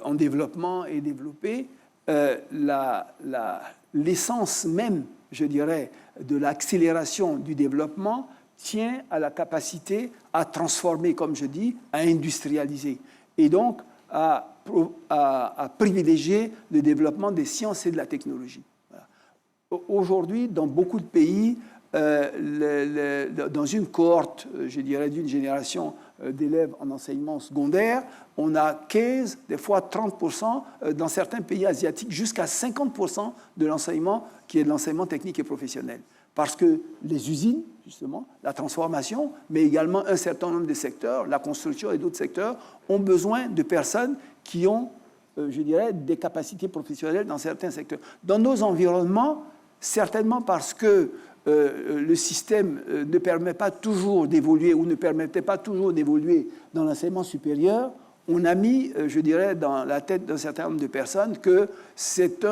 en développement et développés, l'essence même, je dirais, de l'accélération du développement tient à la capacité à transformer, comme je dis, à industrialiser, et donc à privilégier le développement des sciences et de la technologie. Aujourd'hui, dans beaucoup de pays, dans une cohorte, je dirais, d'une génération d'élèves en enseignement secondaire, on a 15, des fois 30%, dans certains pays asiatiques, jusqu'à 50% de l'enseignement qui est de l'enseignement technique et professionnel. Parce que les usines, justement, la transformation, mais également un certain nombre de secteurs, la construction et d'autres secteurs, ont besoin de personnes qui ont, je dirais, des capacités professionnelles dans certains secteurs. Dans nos environnements, certainement parce que le système ne permet pas toujours d'évoluer ou ne permettait pas toujours d'évoluer dans l'enseignement supérieur, on a mis, je dirais, dans la tête d'un certain nombre de personnes que c'est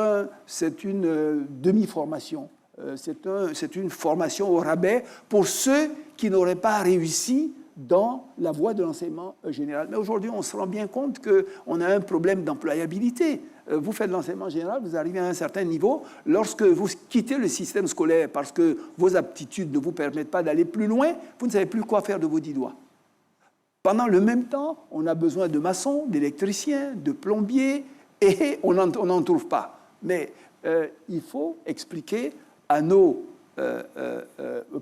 une demi-formation, c'est une formation au rabais pour ceux qui n'auraient pas réussi dans la voie de l'enseignement général. Mais aujourd'hui, on se rend bien compte qu'on a un problème d'employabilité. Vous faites de l'enseignement général, vous arrivez à un certain niveau. Lorsque vous quittez le système scolaire parce que vos aptitudes ne vous permettent pas d'aller plus loin, vous ne savez plus quoi faire de vos 10 doigts. Pendant le même temps, on a besoin de maçons, d'électriciens, de plombiers, et on n'en trouve pas. Mais il faut expliquer à nos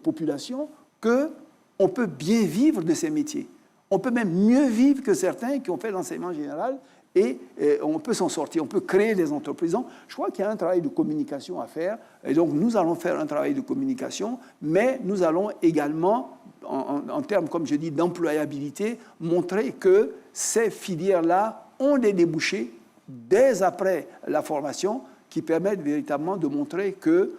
populations qu'on peut bien vivre de ces métiers. On peut même mieux vivre que certains qui ont fait l'enseignement général, et on peut s'en sortir, on peut créer des entreprises. Donc, je crois qu'il y a un travail de communication à faire, et donc nous allons faire un travail de communication, mais nous allons également, en termes, comme je dis, d'employabilité, montrer que ces filières-là ont des débouchés dès après la formation qui permettent véritablement de montrer que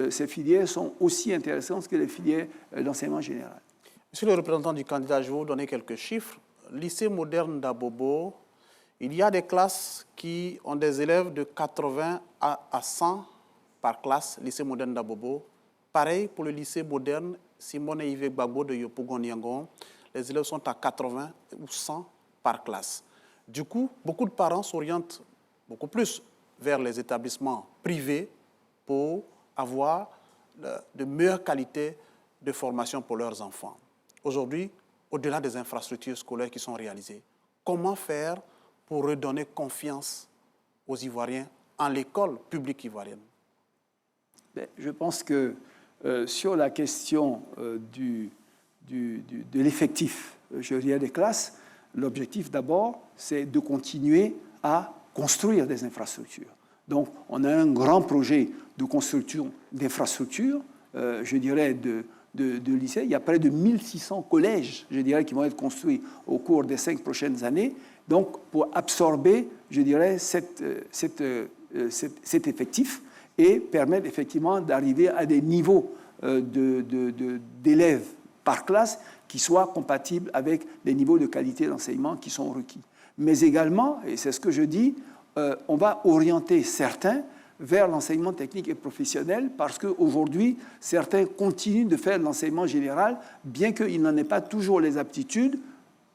ces filières sont aussi intéressantes que les filières d'enseignement général. Monsieur le représentant du candidat, je vais vous donner quelques chiffres. Lycée moderne d'Abobo, il y a des classes qui ont des élèves de 80 à 100 par classe, lycée moderne d'Abobo. Pareil pour le lycée moderne Simone Yves Gbagbo de Yopougon-Yangon, les élèves sont à 80 ou 100 par classe. Du coup, beaucoup de parents s'orientent beaucoup plus vers les établissements privés pour avoir de meilleures qualités de formation pour leurs enfants. Aujourd'hui, au-delà des infrastructures scolaires qui sont réalisées, comment faire pour redonner confiance aux Ivoiriens en l'école publique ivoirienne? Je pense que sur la question de l'effectif, je dirais, des classes, l'objectif d'abord, c'est de continuer à construire des infrastructures. Donc, on a un grand projet de construction d'infrastructures, je dirais, de lycées. Il y a près de 1600 collèges, je dirais, qui vont être construits au cours des 5 prochaines années. Donc, pour absorber, je dirais, cet effectif et permettre effectivement d'arriver à des niveaux d'élèves par classe qui soient compatibles avec les niveaux de qualité d'enseignement qui sont requis. Mais également, et c'est ce que je dis, on va orienter certains vers l'enseignement technique et professionnel parce qu'aujourd'hui, certains continuent de faire l'enseignement général, bien qu'ils n'en aient pas toujours les aptitudes,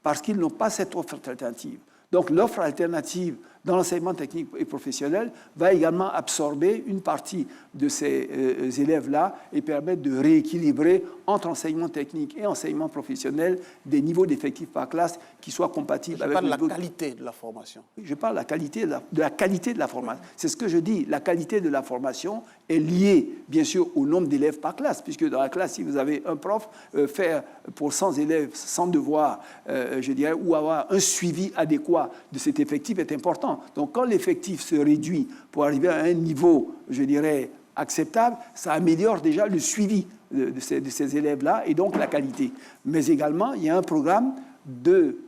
parce qu'ils n'ont pas cette offre alternative. Donc l'offre alternative dans l'enseignement technique et professionnel va également absorber une partie de ces élèves-là et permettre de rééquilibrer entre enseignement technique et enseignement professionnel des niveaux d'effectifs par classe qui soient compatibles avec le niveau. Je parle de la qualité de la formation. Je parle de la qualité de la formation. C'est ce que je dis. La qualité de la formation est liée, bien sûr, au nombre d'élèves par classe, puisque dans la classe, si vous avez un prof, faire pour 100 élèves, 100 devoirs, je dirais, ou avoir un suivi adéquat de cet effectif est important. Donc, quand l'effectif se réduit pour arriver à un niveau, je dirais, acceptable, ça améliore déjà le suivi de ces élèves-là et donc la qualité. Mais également, il y a un programme de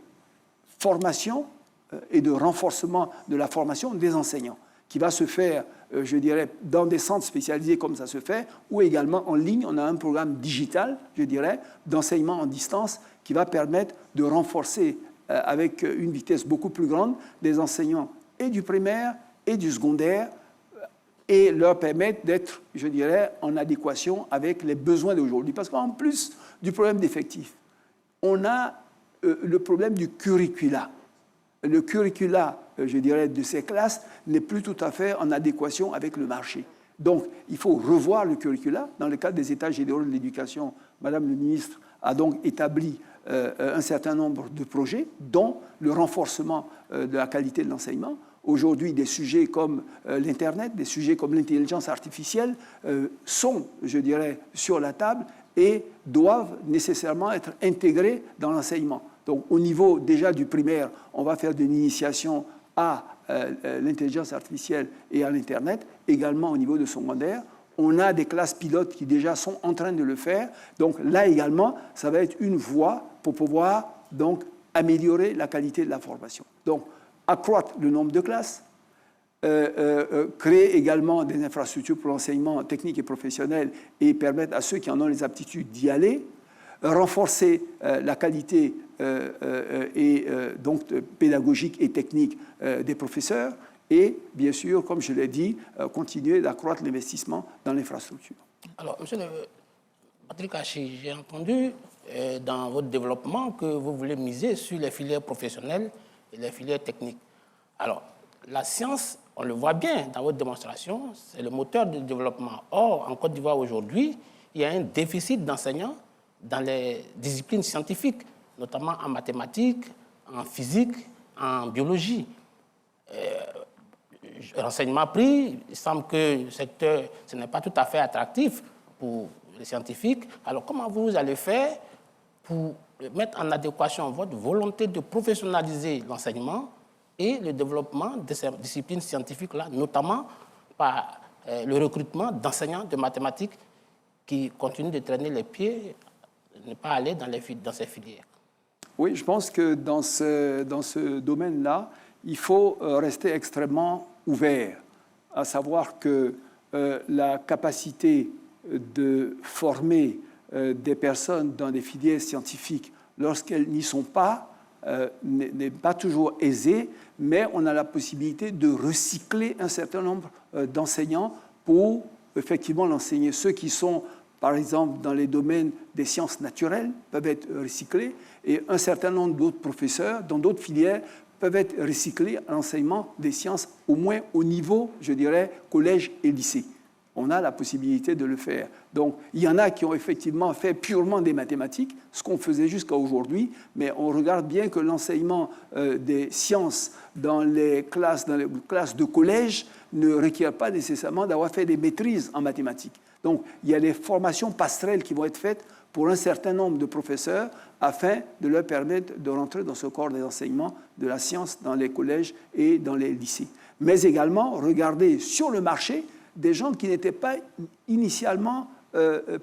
formation et de renforcement de la formation des enseignants qui va se faire, je dirais, dans des centres spécialisés comme ça se fait, ou également en ligne. On a un programme digital, je dirais, d'enseignement en distance qui va permettre de renforcer avec une vitesse beaucoup plus grande des enseignants et du primaire et du secondaire et leur permettre d'être, je dirais, en adéquation avec les besoins d'aujourd'hui. Parce qu'en plus du problème d'effectifs, on a le problème du curricula. Le curricula, je dirais, de ces classes n'est plus tout à fait en adéquation avec le marché. Donc, il faut revoir le curricula. Dans le cadre des États généraux de l'éducation, Madame le ministre a donc établi un certain nombre de projets, dont le renforcement de la qualité de l'enseignement. Aujourd'hui, des sujets comme l'Internet, des sujets comme l'intelligence artificielle sont, je dirais, sur la table et doivent nécessairement être intégrés dans l'enseignement. Donc, au niveau déjà du primaire, on va faire de l'initiation à l'intelligence artificielle et à l'Internet, également au niveau de secondaire. On a des classes pilotes qui déjà sont en train de le faire. Donc là également, ça va être une voie pour pouvoir donc améliorer la qualité de la formation. Donc, accroître le nombre de classes, créer également des infrastructures pour l'enseignement technique et professionnel et permettre à ceux qui en ont les aptitudes d'y aller, renforcer la qualité donc pédagogique et technique des professeurs et, bien sûr, comme je l'ai dit, continuer d'accroître l'investissement dans l'infrastructure. Alors, M. Patrick Hachi, j'ai entendu dans votre développement que vous voulez miser sur les filières professionnelles et les filières techniques. Alors, la science, on le voit bien dans votre démonstration, c'est le moteur du développement. Or, en Côte d'Ivoire aujourd'hui, il y a un déficit d'enseignants dans les disciplines scientifiques, notamment en mathématiques, en physique, en biologie. Renseignement pris, il semble que le secteur, ce n'est pas tout à fait attractif pour les scientifiques. Alors, comment vous allez faire pour mettre en adéquation votre volonté de professionnaliser l'enseignement et le développement de ces disciplines scientifiques-là, notamment par le recrutement d'enseignants de mathématiques qui continuent de traîner les pieds, ne pas aller dans ces filières? Oui, je pense que dans ce domaine-là, il faut rester extrêmement ouvert, à savoir que la capacité de former des personnes dans des filières scientifiques lorsqu'elles n'y sont pas n'est pas toujours aisée, mais on a la possibilité de recycler un certain nombre d'enseignants pour effectivement l'enseigner. Ceux qui sont, par exemple, dans les domaines des sciences naturelles peuvent être recyclés et un certain nombre d'autres professeurs dans d'autres filières peuvent être recyclés à l'enseignement des sciences, au moins au niveau, je dirais, collège et lycée. On a la possibilité de le faire. Donc, il y en a qui ont effectivement fait purement des mathématiques, ce qu'on faisait jusqu'à aujourd'hui, mais on regarde bien que l'enseignement des sciences dans les classes de collège ne requiert pas nécessairement d'avoir fait des maîtrises en mathématiques. Donc, il y a des formations passerelles qui vont être faites pour un certain nombre de professeurs afin de leur permettre de rentrer dans ce corps des enseignements de la science dans les collèges et dans les lycées. Mais également, regarder sur le marché des gens qui n'étaient pas initialement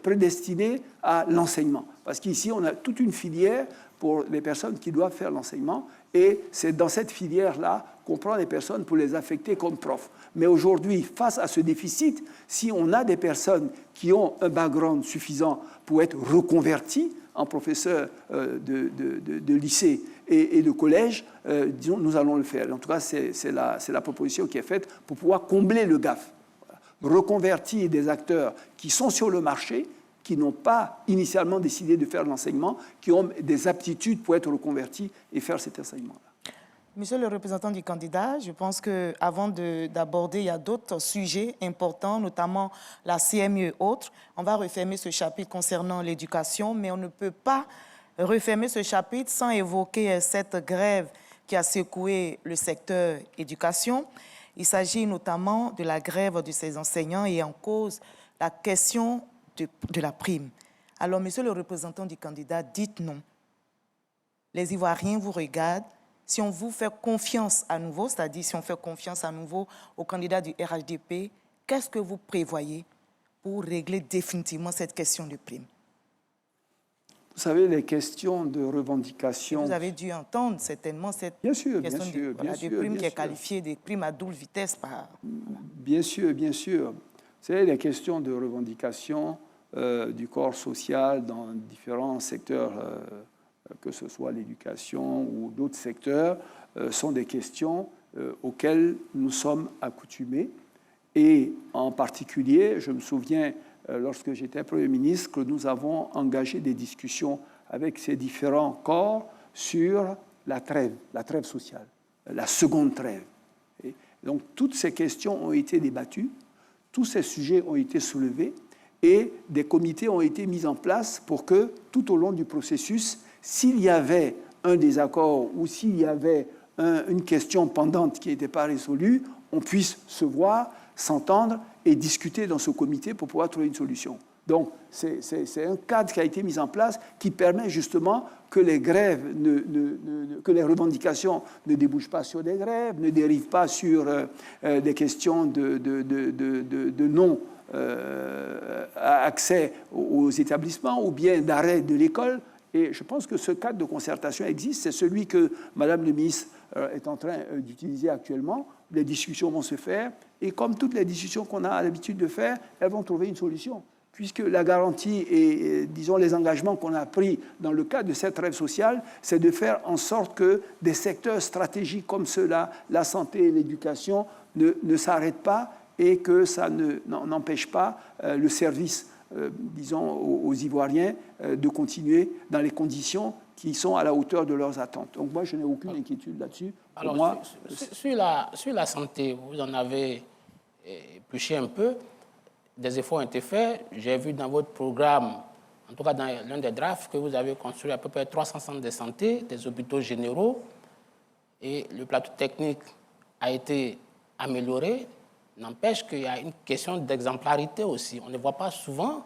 prédestinés à l'enseignement. Parce qu'ici, on a toute une filière pour les personnes qui doivent faire l'enseignement, et c'est dans cette filière-là qu'on prend les personnes pour les affecter comme profs. Mais aujourd'hui, face à ce déficit, si on a des personnes qui ont un background suffisant pour être reconvertis en professeurs de lycée et de collège, disons, nous allons le faire. En tout cas, c'est la proposition qui est faite pour pouvoir combler le gap. Reconvertir des acteurs qui sont sur le marché, qui n'ont pas initialement décidé de faire l'enseignement, qui ont des aptitudes pour être reconvertis et faire cet enseignement-là. Monsieur le représentant du candidat, je pense qu'avant d'aborder, il y a d'autres sujets importants, notamment la CMU et autres. On va refermer ce chapitre concernant l'éducation, mais on ne peut pas refermer ce chapitre sans évoquer cette grève qui a secoué le secteur éducation. Il s'agit notamment de la grève de ces enseignants et en cause la question de la prime. Alors, monsieur le représentant du candidat, dites non. Les Ivoiriens vous regardent. Si on vous fait confiance à nouveau, c'est-à-dire si on fait confiance à nouveau au candidat du RHDP, qu'est-ce que vous prévoyez pour régler définitivement cette question de prime? Vous savez, les questions de revendication... Vous avez dû entendre certainement cette question de prime qui est qualifiée de prime à double vitesse par... Bien sûr, bien sûr. Vous savez, les questions de revendication du corps social dans différents secteurs... que ce soit l'éducation ou d'autres secteurs, sont des questions auxquelles nous sommes accoutumés. Et en particulier, je me souviens, lorsque j'étais Premier ministre, que nous avons engagé des discussions avec ces différents corps sur la trêve sociale, la seconde trêve. Et donc, toutes ces questions ont été débattues, tous ces sujets ont été soulevés, et des comités ont été mis en place pour que, tout au long du processus, s'il y avait un désaccord ou s'il y avait une question pendante qui n'était pas résolue, on puisse se voir, s'entendre et discuter dans ce comité pour pouvoir trouver une solution. Donc, c'est un cadre qui a été mis en place qui permet justement que les grèves, que les revendications ne débouchent pas sur des grèves, ne dérivent pas sur des questions de non-accès aux établissements ou bien d'arrêt de l'école. Et je pense que ce cadre de concertation existe. C'est celui que Madame le ministre est en train d'utiliser actuellement. Les discussions vont se faire. Et comme toutes les discussions qu'on a l'habitude de faire, elles vont trouver une solution. Puisque la garantie et, disons, les engagements qu'on a pris dans le cadre de cette trêve sociale, c'est de faire en sorte que des secteurs stratégiques comme ceux-là, la santé et l'éducation, ne s'arrêtent pas et que ça n'empêche pas le service disons, aux Ivoiriens de continuer dans les conditions qui sont à la hauteur de leurs attentes. Donc moi, je n'ai aucune inquiétude là-dessus. Alors, sur la santé, vous en avez épluché un peu. Des efforts ont été faits. J'ai vu dans votre programme, en tout cas dans l'un des drafts, que vous avez construit à peu près 300 centres de santé, des hôpitaux généraux. Et le plateau technique a été amélioré. N'empêche qu'il y a une question d'exemplarité aussi. On ne voit pas souvent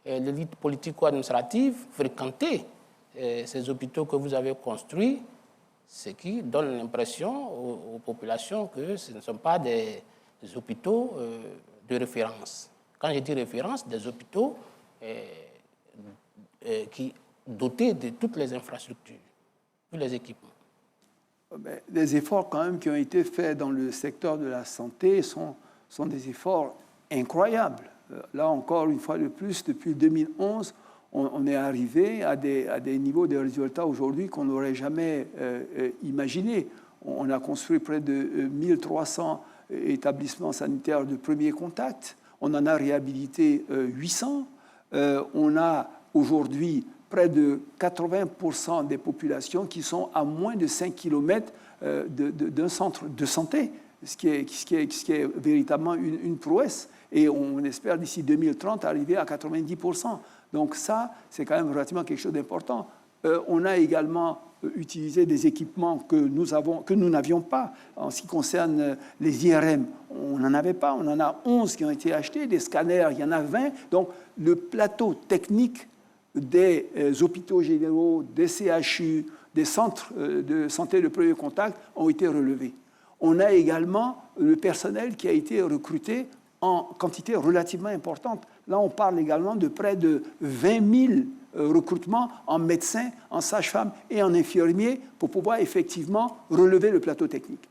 l'élite politico-administrative fréquenter ces hôpitaux que vous avez construits, ce qui donne l'impression aux populations que ce ne sont pas des hôpitaux de référence. Quand je dis référence, des hôpitaux dotés de toutes les infrastructures, tous les équipements. Des efforts quand même qui ont été faits dans le secteur de la santé sont des efforts incroyables. Là encore, une fois de plus, depuis 2011, on est arrivé à des niveaux de résultats aujourd'hui qu'on n'aurait jamais imaginés. On a construit près de 1300 établissements sanitaires de premier contact. On en a réhabilité 800. On a aujourd'hui près de 80% des populations qui sont à moins de 5 km d'un centre de santé, ce qui est véritablement une prouesse. Et on espère d'ici 2030 arriver à 90%. Donc ça, c'est quand même relativement quelque chose d'important. On a également utilisé des équipements que nous n'avions pas. En ce qui concerne les IRM, on n'en avait pas. On en a 11 qui ont été achetés. Des scanners, il y en a 20. Donc le plateau technique des hôpitaux généraux, des CHU, des centres de santé de premier contact ont été relevés. On a également le personnel qui a été recruté en quantité relativement importante. Là, on parle également de près de 20 000 recrutements en médecins, en sages-femmes et en infirmiers pour pouvoir effectivement relever le plateau technique.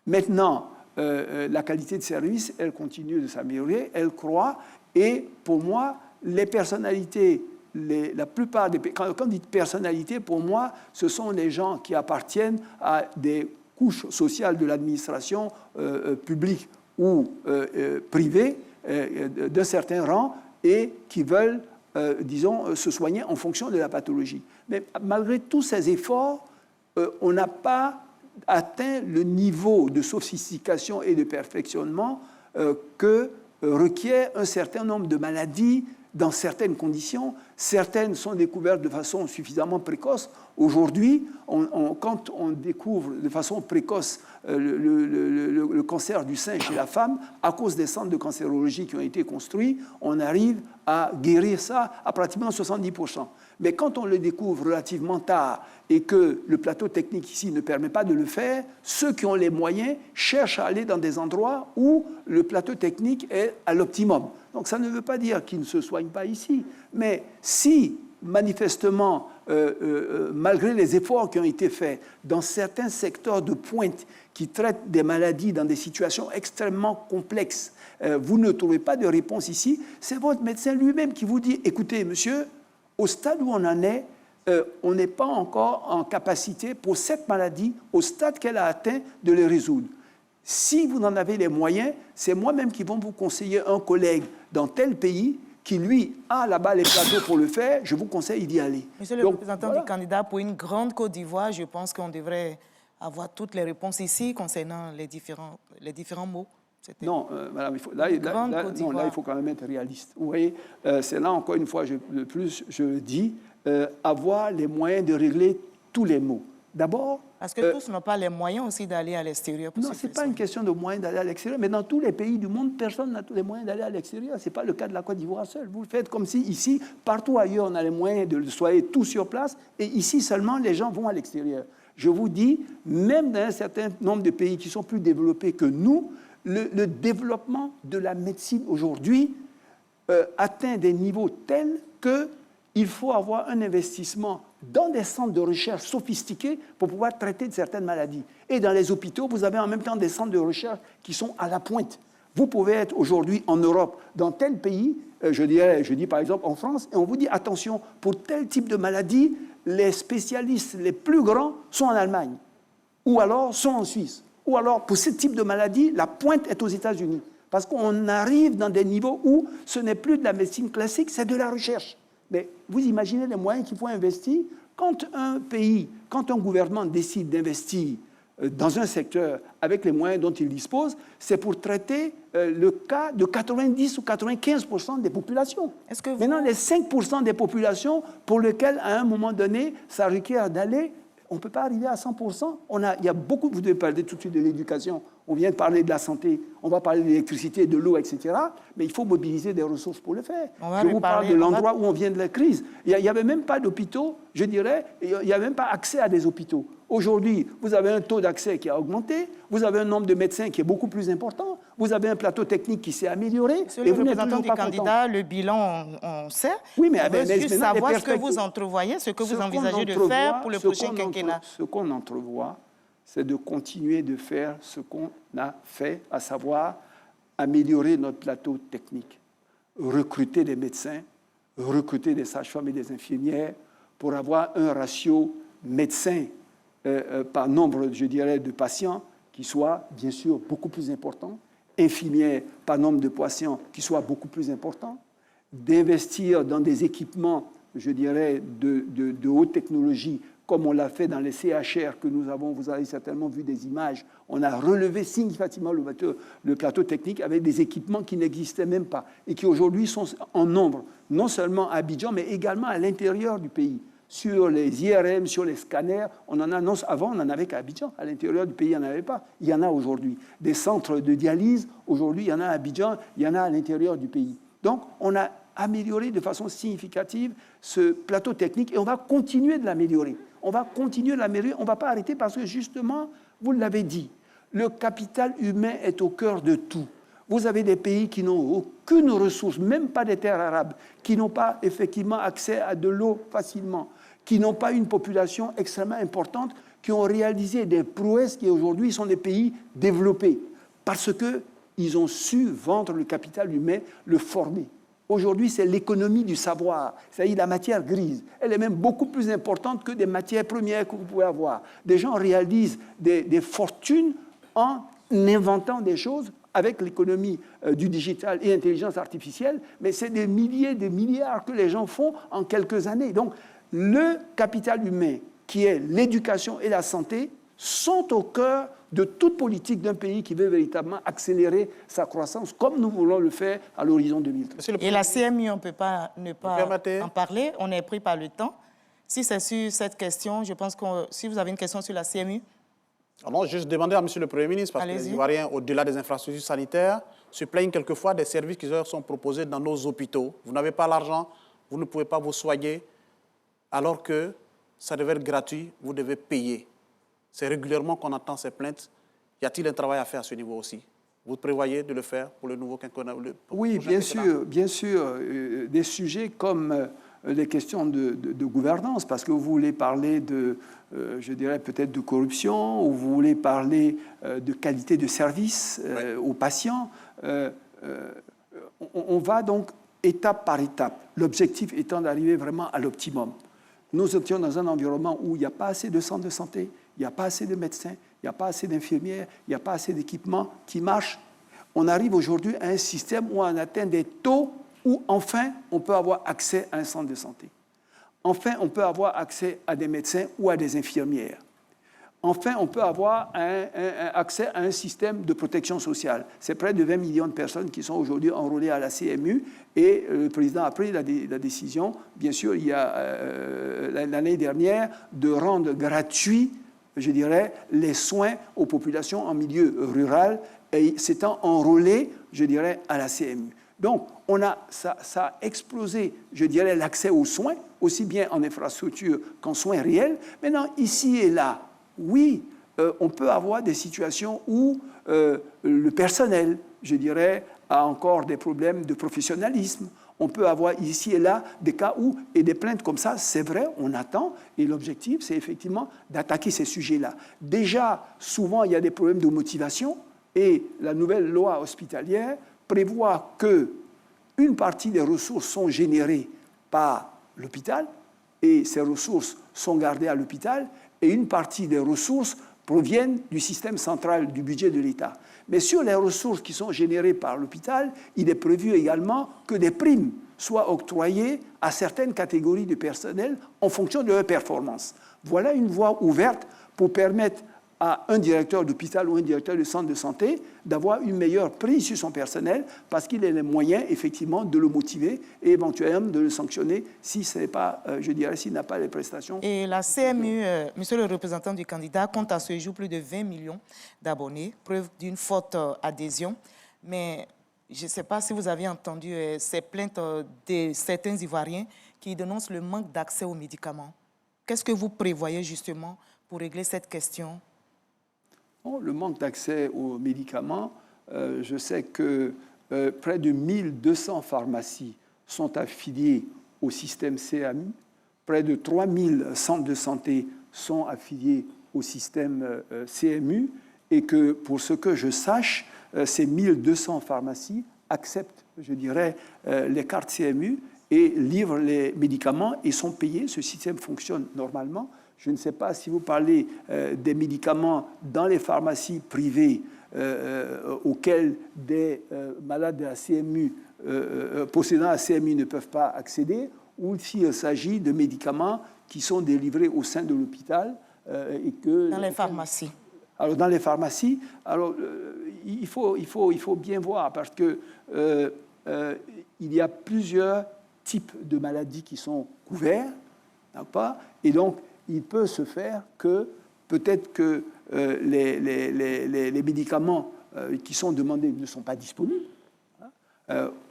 Maintenant, la qualité de service, elle continue de s'améliorer, elle croît. Et pour moi, les personnalités, la plupart des... Quand on dit personnalité, pour moi, ce sont les gens qui appartiennent à des couches sociales de l'administration publique ou privée d'un certain rang et qui veulent, disons, se soigner en fonction de la pathologie. Mais malgré tous ces efforts, on n'a pas atteint le niveau de sophistication et de perfectionnement que requiert un certain nombre de maladies dans certaines conditions. Certaines sont découvertes de façon suffisamment précoce. Aujourd'hui, quand on découvre de façon précoce le cancer du sein chez la femme, à cause des centres de cancérologie qui ont été construits, on arrive à guérir ça à pratiquement 70%. Mais quand on le découvre relativement tard et que le plateau technique ici ne permet pas de le faire, ceux qui ont les moyens cherchent à aller dans des endroits où le plateau technique est à l'optimum. Donc ça ne veut pas dire qu'ils ne se soignent pas ici. Mais si, manifestement, malgré les efforts qui ont été faits dans certains secteurs de pointe qui traitent des maladies dans des situations extrêmement complexes, vous ne trouvez pas de réponse ici, c'est votre médecin lui-même qui vous dit « Écoutez, monsieur, au stade où on en est, on n'est pas encore en capacité, pour cette maladie, au stade qu'elle a atteint, de les résoudre. Si vous en avez les moyens, c'est moi-même qui vais vous conseiller un collègue dans tel pays qui, lui, a là-bas les plateaux pour le faire. Je vous conseille d'y aller. » Monsieur le représentant du candidat pour une grande Côte d'Ivoire, je pense qu'on devrait avoir toutes les réponses ici concernant les différents mots. Non, madame, il faut quand même être réaliste. Vous voyez, c'est là, encore une fois, je le dis, avoir les moyens de régler tous les maux. D'abord... Parce que tous n'ont pas les moyens aussi d'aller à l'extérieur. Non, ce n'est pas une question de moyens d'aller à l'extérieur, mais dans tous les pays du monde, personne n'a tous les moyens d'aller à l'extérieur. Ce n'est pas le cas de la Côte d'Ivoire seule. Vous le faites comme si ici, partout ailleurs, on a les moyens de soigner tout sur place, et ici seulement, les gens vont à l'extérieur. Je vous dis, même dans un certain nombre de pays qui sont plus développés que nous, le développement de la médecine aujourd'hui atteint des niveaux tels qu'il faut avoir un investissement dans des centres de recherche sophistiqués pour pouvoir traiter de certaines maladies. Et dans les hôpitaux, vous avez en même temps des centres de recherche qui sont à la pointe. Vous pouvez être aujourd'hui en Europe, dans tel pays, je dis par exemple en France, et on vous dit, attention, pour tel type de maladie, les spécialistes les plus grands sont en Allemagne, ou alors sont en Suisse, ou alors pour ce type de maladie, la pointe est aux États-Unis. Parce qu'on arrive dans des niveaux où ce n'est plus de la médecine classique, c'est de la recherche. Mais vous imaginez les moyens qu'il faut investir quand un pays, quand un gouvernement décide d'investir dans un secteur avec les moyens dont il dispose, c'est pour traiter le cas de 90 ou 95% des populations. Maintenant, les 5% des populations pour lesquelles, à un moment donné, ça requiert d'aller, on ne peut pas arriver à 100%. Il y a beaucoup, vous devez parler tout de suite de l'éducation, on vient de parler de la santé, on va parler de l'électricité, de l'eau, etc. Mais il faut mobiliser des ressources pour le faire. Je vous parle de l'endroit où on vient de la crise. Il n'y avait même pas d'hôpitaux, je dirais, il n'y avait même pas accès à des hôpitaux. Aujourd'hui, vous avez un taux d'accès qui a augmenté, vous avez un nombre de médecins qui est beaucoup plus important, vous avez un plateau technique qui s'est amélioré. Monsieur le représentant du candidat, le bilan, on sait. Oui, mais on veut juste savoir ce que vous entrevoyez, ce que vous envisagez de faire pour le prochain quinquennat. Ce qu'on entrevoit, c'est de continuer de faire ce qu'on a fait, à savoir améliorer notre plateau technique, recruter des médecins, recruter des sages-femmes et des infirmières pour avoir un ratio médecin par nombre, je dirais, de patients qui soit, bien sûr, beaucoup plus important, infirmières par nombre de patients qui soit beaucoup plus important, d'investir dans des équipements, je dirais, de haute technologie, comme on l'a fait dans les CHR que nous avons, vous avez certainement vu des images, on a relevé significativement le plateau technique avec des équipements qui n'existaient même pas et qui aujourd'hui sont en nombre, non seulement à Abidjan, mais également à l'intérieur du pays. Sur les IRM, sur les scanners, avant on n'en avait qu'à Abidjan, à l'intérieur du pays, il n'y en avait pas. Il y en a aujourd'hui. Des centres de dialyse, aujourd'hui, il y en a à Abidjan, il y en a à l'intérieur du pays. Donc, on a amélioré de façon significative ce plateau technique et on va continuer de l'améliorer. On va continuer de l'améliorer, on ne va pas arrêter parce que justement, vous l'avez dit, le capital humain est au cœur de tout. Vous avez des pays qui n'ont aucune ressource, même pas des terres arabes, qui n'ont pas effectivement accès à de l'eau facilement, qui n'ont pas une population extrêmement importante, qui ont réalisé des prouesses qui aujourd'hui sont des pays développés, parce qu'ils ont su vendre le capital humain, le former. Aujourd'hui, c'est l'économie du savoir, c'est-à-dire la matière grise. Elle est même beaucoup plus importante que des matières premières que vous pouvez avoir. Des gens réalisent des fortunes en inventant des choses avec l'économie du digital et l'intelligence artificielle, mais c'est des milliers, des milliards que les gens font en quelques années. Donc, le capital humain, qui est l'éducation et la santé, sont au cœur de toute politique d'un pays qui veut véritablement accélérer sa croissance, comme nous voulons le faire à l'horizon 2030. Et la CMU, on ne peut pas ne pas en parler, on est pris par le temps. Si c'est sur cette question, je pense que si vous avez une question sur la CMU. Alors, juste demander à M. le Premier ministre, parce que les Ivoiriens, au-delà des infrastructures sanitaires, se plaignent quelquefois des services qui leur sont proposés dans nos hôpitaux. Vous n'avez pas l'argent, vous ne pouvez pas vous soigner, alors que ça devait être gratuit, vous devez payer. C'est régulièrement qu'on entend ces plaintes. Y a-t-il un travail à faire à ce niveau aussi? Vous prévoyez de le faire pour le nouveau quinquennat? Oui, bien sûr. Des sujets comme les questions de gouvernance, parce que vous voulez parler de, je dirais peut-être de corruption, ou vous voulez parler de qualité de service aux patients. On va donc étape par étape, l'objectif étant d'arriver vraiment à l'optimum. Nous étions dans un environnement où il n'y a pas assez de centres de santé, il n'y a pas assez de médecins, il n'y a pas assez d'infirmières, il n'y a pas assez d'équipements qui marchent. On arrive aujourd'hui à un système où on atteint des taux où, enfin, on peut avoir accès à un centre de santé. Enfin, on peut avoir accès à des médecins ou à des infirmières. Enfin, on peut avoir accès à un système de protection sociale. C'est près de 20 millions de personnes qui sont aujourd'hui enrôlées à la CMU et le président a pris la décision, bien sûr, il y a l'année dernière, de rendre gratuit, je dirais, les soins aux populations en milieu rural et s'étant enrôlées, je dirais, à la CMU. Donc, ça a explosé, je dirais, l'accès aux soins, aussi bien en infrastructure qu'en soins réels. Maintenant, ici et là, oui, on peut avoir des situations où le personnel, je dirais, a encore des problèmes de professionnalisme. On peut avoir ici et là des cas où, et des plaintes comme ça, c'est vrai, on attend, et l'objectif, c'est effectivement d'attaquer ces sujets-là. Déjà, souvent, il y a des problèmes de motivation, et la nouvelle loi hospitalière prévoit qu'une partie des ressources sont générées par l'hôpital, et ces ressources sont gardées à l'hôpital, et une partie des ressources proviennent du système central du budget de l'État. Mais sur les ressources qui sont générées par l'hôpital, il est prévu également que des primes soient octroyées à certaines catégories de personnel en fonction de leur performance. Voilà une voie ouverte pour permettre à un directeur d'hôpital ou un directeur de centre de santé d'avoir une meilleure prise sur son personnel parce qu'il a les moyens, effectivement, de le motiver et éventuellement de le sanctionner si ce n'est pas, je dirais, s'il n'a pas les prestations. Et la CMU, monsieur le représentant du candidat, compte à ce jour plus de 20 millions d'abonnés, preuve d'une forte adhésion. Mais je ne sais pas si vous avez entendu ces plaintes de certains Ivoiriens qui dénoncent le manque d'accès aux médicaments. Qu'est-ce que vous prévoyez justement pour régler cette question? Le manque d'accès aux médicaments, je sais que près de 1200 pharmacies sont affiliées au système CMU, près de 3000 centres de santé sont affiliés au système CMU, et que pour ce que je sache, ces 1200 pharmacies acceptent, je dirais, les cartes CMU et livrent les médicaments et sont payés. Ce système fonctionne normalement. Je ne sais pas si vous parlez des médicaments dans les pharmacies privées auxquels des malades de la CMU, possédant la CMU, ne peuvent pas accéder, ou s'il s'agit de médicaments qui sont délivrés au sein de l'hôpital. Dans les pharmacies. Alors, dans les pharmacies, il faut bien voir, parce que il y a plusieurs types de maladies qui sont couverts, d'accord, et donc, il peut se faire que peut-être que les médicaments qui sont demandés ne sont pas disponibles,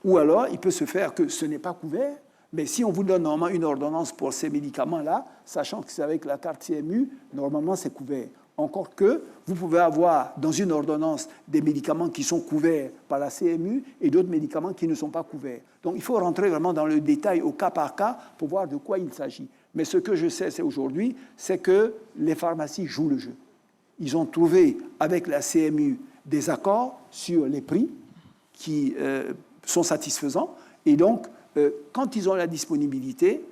ou alors il peut se faire que ce n'est pas couvert, mais si on vous donne normalement une ordonnance pour ces médicaments-là, sachant que c'est avec la carte CMU, normalement c'est couvert. Encore que vous pouvez avoir dans une ordonnance des médicaments qui sont couverts par la CMU et d'autres médicaments qui ne sont pas couverts. Donc il faut rentrer vraiment dans le détail au cas par cas pour voir de quoi il s'agit. Mais ce que je sais aujourd'hui, c'est que les pharmacies jouent le jeu. Ils ont trouvé avec la CMU des accords sur les prix qui sont satisfaisants. Et donc, quand ils ont la disponibilité,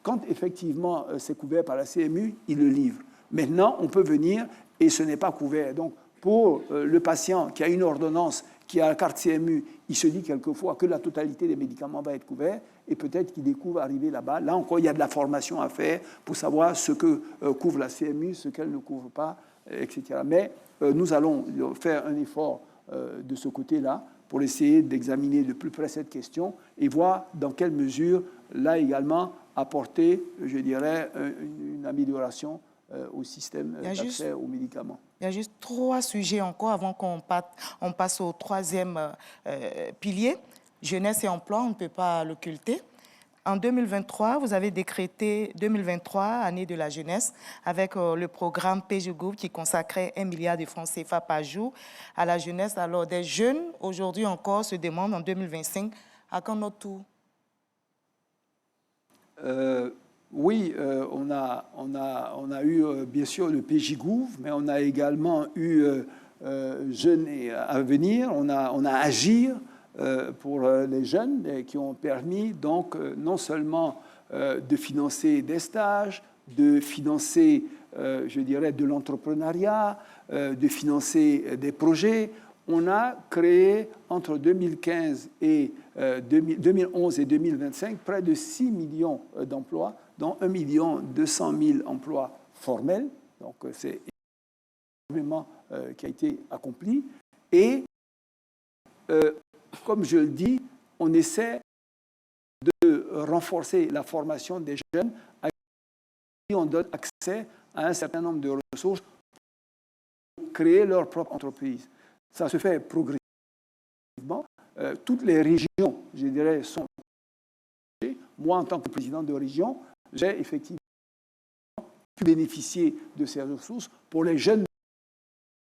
quand effectivement c'est couvert par la CMU, ils le livrent. Maintenant, on peut venir et ce n'est pas couvert. Donc, pour le patient qui a une ordonnance, qui a la carte CMU, il se dit quelquefois que la totalité des médicaments va être couverte et peut-être qu'il découvre arriver là-bas. Là encore, il y a de la formation à faire pour savoir ce que couvre la CMU, ce qu'elle ne couvre pas etc. Mais nous allons faire un effort de ce côté-là pour essayer d'examiner de plus près cette question et voir dans quelle mesure, là également, apporter, je dirais, une amélioration au système d'accès aux médicaments. Il y a juste 3 sujets encore avant qu'on passe au 3e pilier. Jeunesse et emploi, on ne peut pas l'occulter. En 2023, vous avez décrété 2023, année de la jeunesse, avec le programme PGGouv qui consacrait 1 milliard de francs CFA par jour à la jeunesse. Alors, des jeunes, aujourd'hui encore, se demandent en 2025 à quand notre tour? Oui, on a eu bien sûr le PGGouv, mais on a également eu Jeunes et Avenir, on a Agir pour les jeunes qui ont permis donc non seulement de financer des stages, de financer, je dirais, de l'entrepreneuriat, de financer des projets. On a créé entre 2011 et 2025 près de 6 millions d'emplois, dont 1 200 000 emplois formels. Donc c'est énormément qui a été accompli. Et comme je le dis, on essaie de renforcer la formation des jeunes à qui on donne accès à un certain nombre de ressources pour créer leur propre entreprise. Ça se fait progressivement. Toutes les régions, je dirais, sont... Moi, en tant que président de région, j'ai effectivement pu bénéficier de ces ressources pour les jeunes de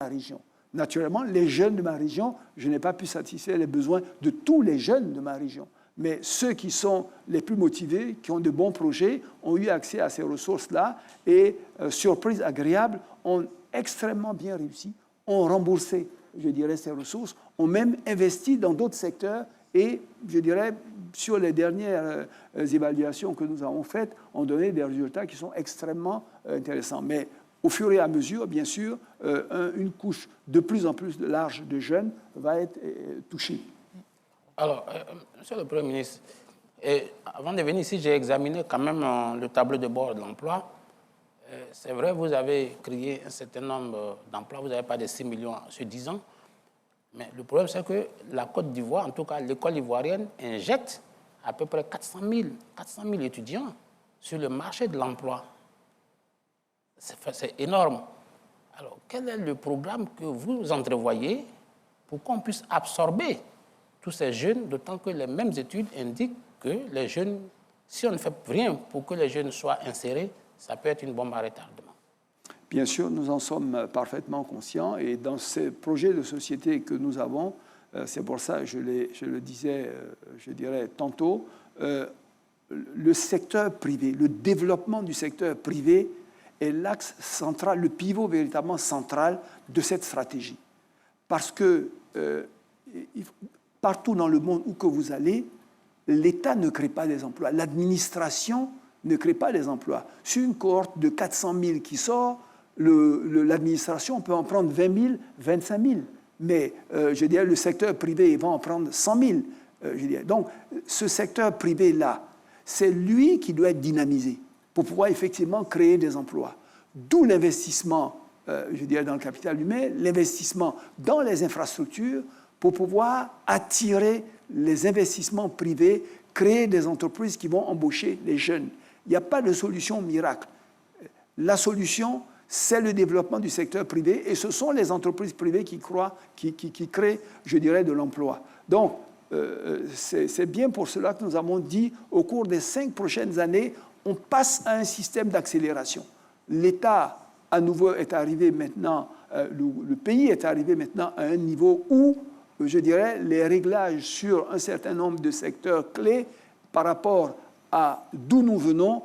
ma région. Naturellement, les jeunes de ma région, je n'ai pas pu satisfaire les besoins de tous les jeunes de ma région. Mais ceux qui sont les plus motivés, qui ont de bons projets, ont eu accès à ces ressources-là et, surprise agréable, ont extrêmement bien réussi, ont remboursé, je dirais, ces ressources, ont même investi dans d'autres secteurs et, je dirais, sur les dernières évaluations que nous avons faites, ont donné des résultats qui sont extrêmement intéressants. Mais au fur et à mesure, bien sûr, une couche de plus en plus large de jeunes va être touchée. Alors, Monsieur le Premier ministre, avant de venir ici, j'ai examiné quand même le tableau de bord de l'emploi. C'est vrai, vous avez créé un certain nombre d'emplois, vous n'avez pas de 6 millions sur 10 ans. Mais le problème, c'est que la Côte d'Ivoire, en tout cas l'école ivoirienne, injecte à peu près 400 000 étudiants sur le marché de l'emploi. C'est énorme. Alors, quel est le programme que vous entrevoyez pour qu'on puisse absorber tous ces jeunes, d'autant que les mêmes études indiquent que les jeunes, si on ne fait rien pour que les jeunes soient insérés, ça peut être une bombe à retardement. Bien sûr, nous en sommes parfaitement conscients et dans ces projets de société que nous avons, c'est pour ça, je le disais, je dirais tantôt, le secteur privé, le développement du secteur privé est l'axe central, le pivot véritablement central de cette stratégie. Parce que partout dans le monde où que vous allez, l'État ne crée pas des emplois, l'administration ne crée pas des emplois. Sur une cohorte de 400 000 qui sort, l'administration peut en prendre 20 000, 25 000. Mais, je dirais, le secteur privé va en prendre 100 000. Je dirais. Donc, ce secteur privé-là, c'est lui qui doit être dynamisé pour pouvoir effectivement créer des emplois. D'où l'investissement, je dirais, dans le capital humain, l'investissement dans les infrastructures pour pouvoir attirer les investissements privés, créer des entreprises qui vont embaucher les jeunes. Il n'y a pas de solution miracle. La solution, c'est le développement du secteur privé et ce sont les entreprises privées qui créent, je dirais, de l'emploi. Donc, c'est bien pour cela que nous avons dit, au cours des 5 prochaines années, on passe à un système d'accélération. L'État, à nouveau, est arrivé maintenant, le pays est arrivé maintenant à un niveau où, je dirais, les réglages sur un certain nombre de secteurs clés par rapport à d'où nous venons